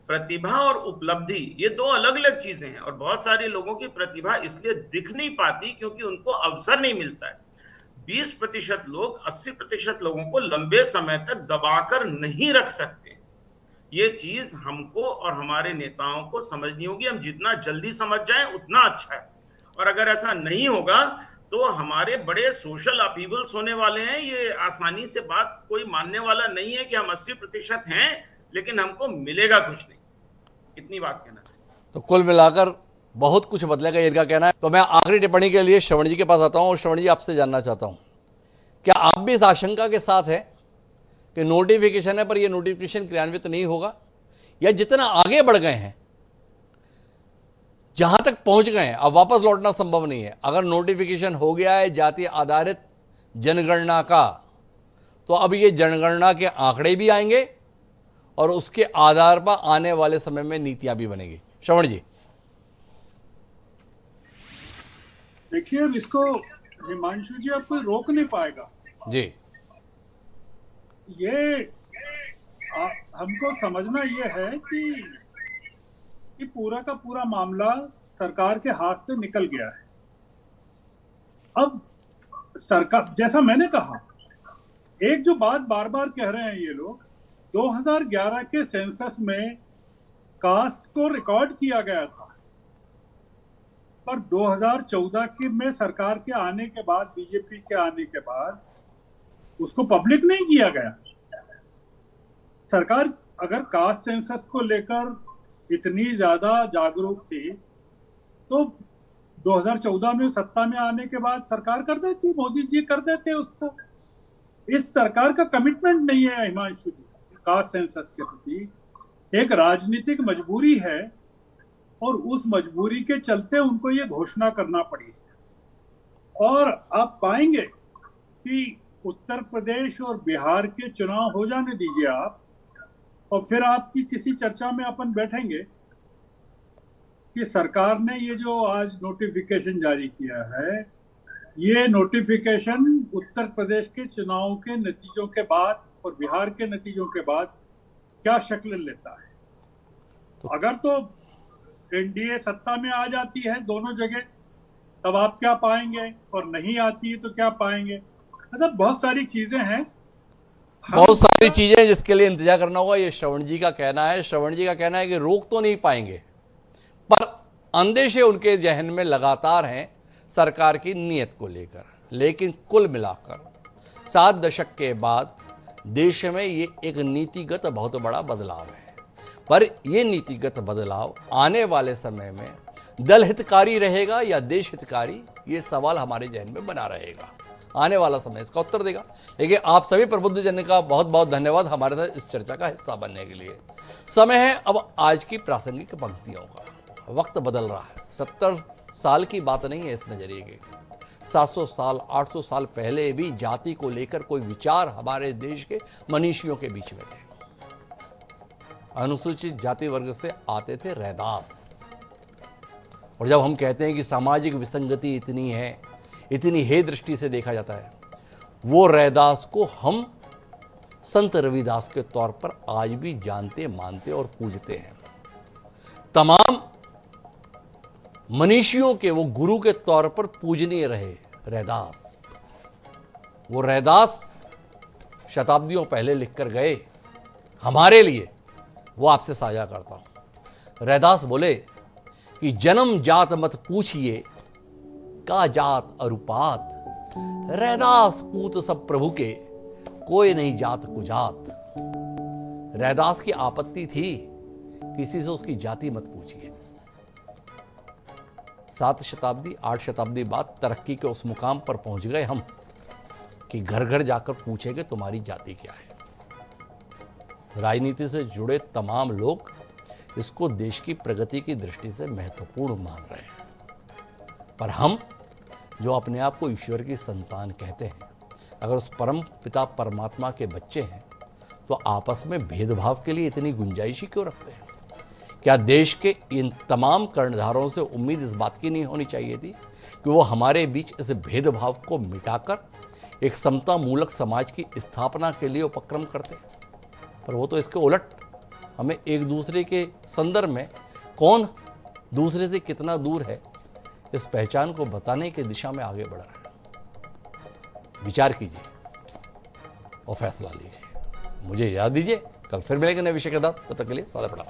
प्रतिभा और उपलब्धि ये दो अलग अलग चीजें हैं, और बहुत सारे लोगों की प्रतिभा इसलिए दिख नहीं पाती क्योंकि उनको अवसर नहीं मिलता है। 20% लोग 80% लोगों को लंबे समय तक दबाकर नहीं रख सकते। ये चीज हमको और हमारे नेताओं को समझनी होगी। हम जितना जल्दी समझ जाएं उतना अच्छा है, और अगर ऐसा नहीं होगा तो हमारे बड़े सोशल अपीवल्स होने वाले हैं। ये आसानी से बात कोई मानने वाला नहीं है कि हम 80% हैं लेकिन हमको मिलेगा कुछ नहीं। इतनी बात कहना चाहिए। तो कुल मिलाकर बहुत कुछ बदलेगा, इनका कहना है। तो मैं आखिरी टिप्पणी के लिए श्रवण जी के पास आता हूं, और श्रवण जी आपसे जानना चाहता हूं, क्या आप भी इस आशंका के साथ हैं कि नोटिफिकेशन है पर यह नोटिफिकेशन क्रियान्वित तो नहीं होगा, या जितना आगे बढ़ गए हैं, जहां तक पहुंच गए हैं, अब वापस लौटना संभव नहीं है? अगर नोटिफिकेशन हो गया है जाति आधारित जनगणना का, तो अब ये जनगणना के आंकड़े भी आएंगे और उसके आधार पर आने वाले समय में नीतियां भी बनेगी। श्रवण जी। देखिए, अब इसको हिमांशु जी अब कोई रोक नहीं पाएगा जी। ये हमको समझना ये है कि पूरा का पूरा मामला सरकार के हाथ से निकल गया है। अब सरकार, जैसा मैंने कहा, एक जो बात बार बार कह रहे हैं ये लोग, 2011 के सेंसस में कास्ट को रिकॉर्ड किया गया था, पर 2014 के में सरकार के आने के बाद, बीजेपी के आने के बाद उसको पब्लिक नहीं किया गया। सरकार अगर कास्ट सेंसस को लेकर इतनी ज्यादा जागरूक थी तो 2014 में सत्ता में आने के बाद सरकार कर देती, मोदी जी कर देते उसको। इस सरकार का कमिटमेंट नहीं है हिमांशु जी कास्ट सेंसस के प्रति, एक राजनीतिक मजबूरी है और उस मजबूरी के चलते उनको ये घोषणा करना पड़ी। और आप पाएंगे कि उत्तर प्रदेश और बिहार के चुनाव हो जाने दीजिए आप, और फिर आपकी किसी चर्चा में अपन बैठेंगे कि सरकार ने ये जो आज नोटिफिकेशन जारी किया है, ये नोटिफिकेशन उत्तर प्रदेश के चुनाव के नतीजों के बाद और बिहार के नतीजों के बाद क्या शक्ल लेता है। तो अगर तो एनडीए सत्ता में आ जाती है दोनों जगह, तब आप क्या पाएंगे, और नहीं आती है तो क्या पाएंगे। मतलब बहुत सारी चीजें हैं, बहुत सारी चीजें जिसके लिए इंतजार करना होगा। ये श्रवण जी का कहना है। श्रवण जी का कहना है कि रोक तो नहीं पाएंगे, पर अंदेशे उनके जहन में लगातार हैं सरकार की नीयत को लेकर। लेकिन कुल मिलाकर 7 दशक के बाद देश में ये एक नीतिगत बहुत बड़ा बदलाव है, पर यह नीतिगत बदलाव आने वाले समय में दल हितकारी रहेगा या देश हितकारी, ये सवाल हमारे जहन में बना रहेगा। आने वाला समय इसका उत्तर देगा। लेकिन आप सभी प्रबुद्ध जन का बहुत बहुत धन्यवाद हमारे साथ इस चर्चा का हिस्सा बनने के लिए। समय है अब आज की प्रासंगिक पंक्तियों का। वक्त बदल रहा है। 70 साल की बात नहीं है इस नजरिए की। 700 साल 800 साल पहले भी जाति को लेकर कोई विचार हमारे देश के मनीषियों के बीच में थे। अनुसूचित जाति वर्ग से आते थे रैदास, और जब हम कहते हैं कि सामाजिक विसंगति इतनी है, इतनी हे दृष्टि से देखा जाता है, वो रैदास को हम संत रविदास के तौर पर आज भी जानते, मानते और पूजते हैं। तमाम मनीषियों के वो गुरु के तौर पर पूजनीय रहे रैदास। वो रैदास शताब्दियों पहले लिखकर गए हमारे लिए, वो आपसे साझा करता हूं। रैदास बोले कि जन्म जात मत पूछिए, का जात अरुपात, रैदास पूत सब प्रभु के, कोई नहीं जात कुजात। रैदास की आपत्ति थी किसी से उसकी जाति मत पूछिए। 7 शताब्दी 8 शताब्दी बाद तरक्की के उस मुकाम पर पहुंच गए हम कि घर घर जाकर पूछेंगे तुम्हारी जाति क्या है। राजनीति से जुड़े तमाम लोग इसको देश की प्रगति की दृष्टि से महत्वपूर्ण मान रहे हैं, पर हम जो अपने आप को ईश्वर की संतान कहते हैं, अगर उस परम पिता परमात्मा के बच्चे हैं, तो आपस में भेदभाव के लिए इतनी गुंजाइश ही क्यों रखते हैं? क्या देश के इन तमाम कर्णधारों से उम्मीद इस बात की नहीं होनी चाहिए थी कि वो हमारे बीच इस भेदभाव को मिटाकर एक समता मूलक समाज की स्थापना के लिए उपक्रम करते? पर वो तो इसके उलट हमें एक दूसरे के संदर्भ में कौन दूसरे से कितना दूर है, इस पहचान को बताने की दिशा में आगे बढ़ रहे हैं। विचार कीजिए और फैसला लीजिए। मुझे याद दीजिए, कल फिर मिलेंगे नए विषय के साथ। तब तक के लिए सादा प्रणाम।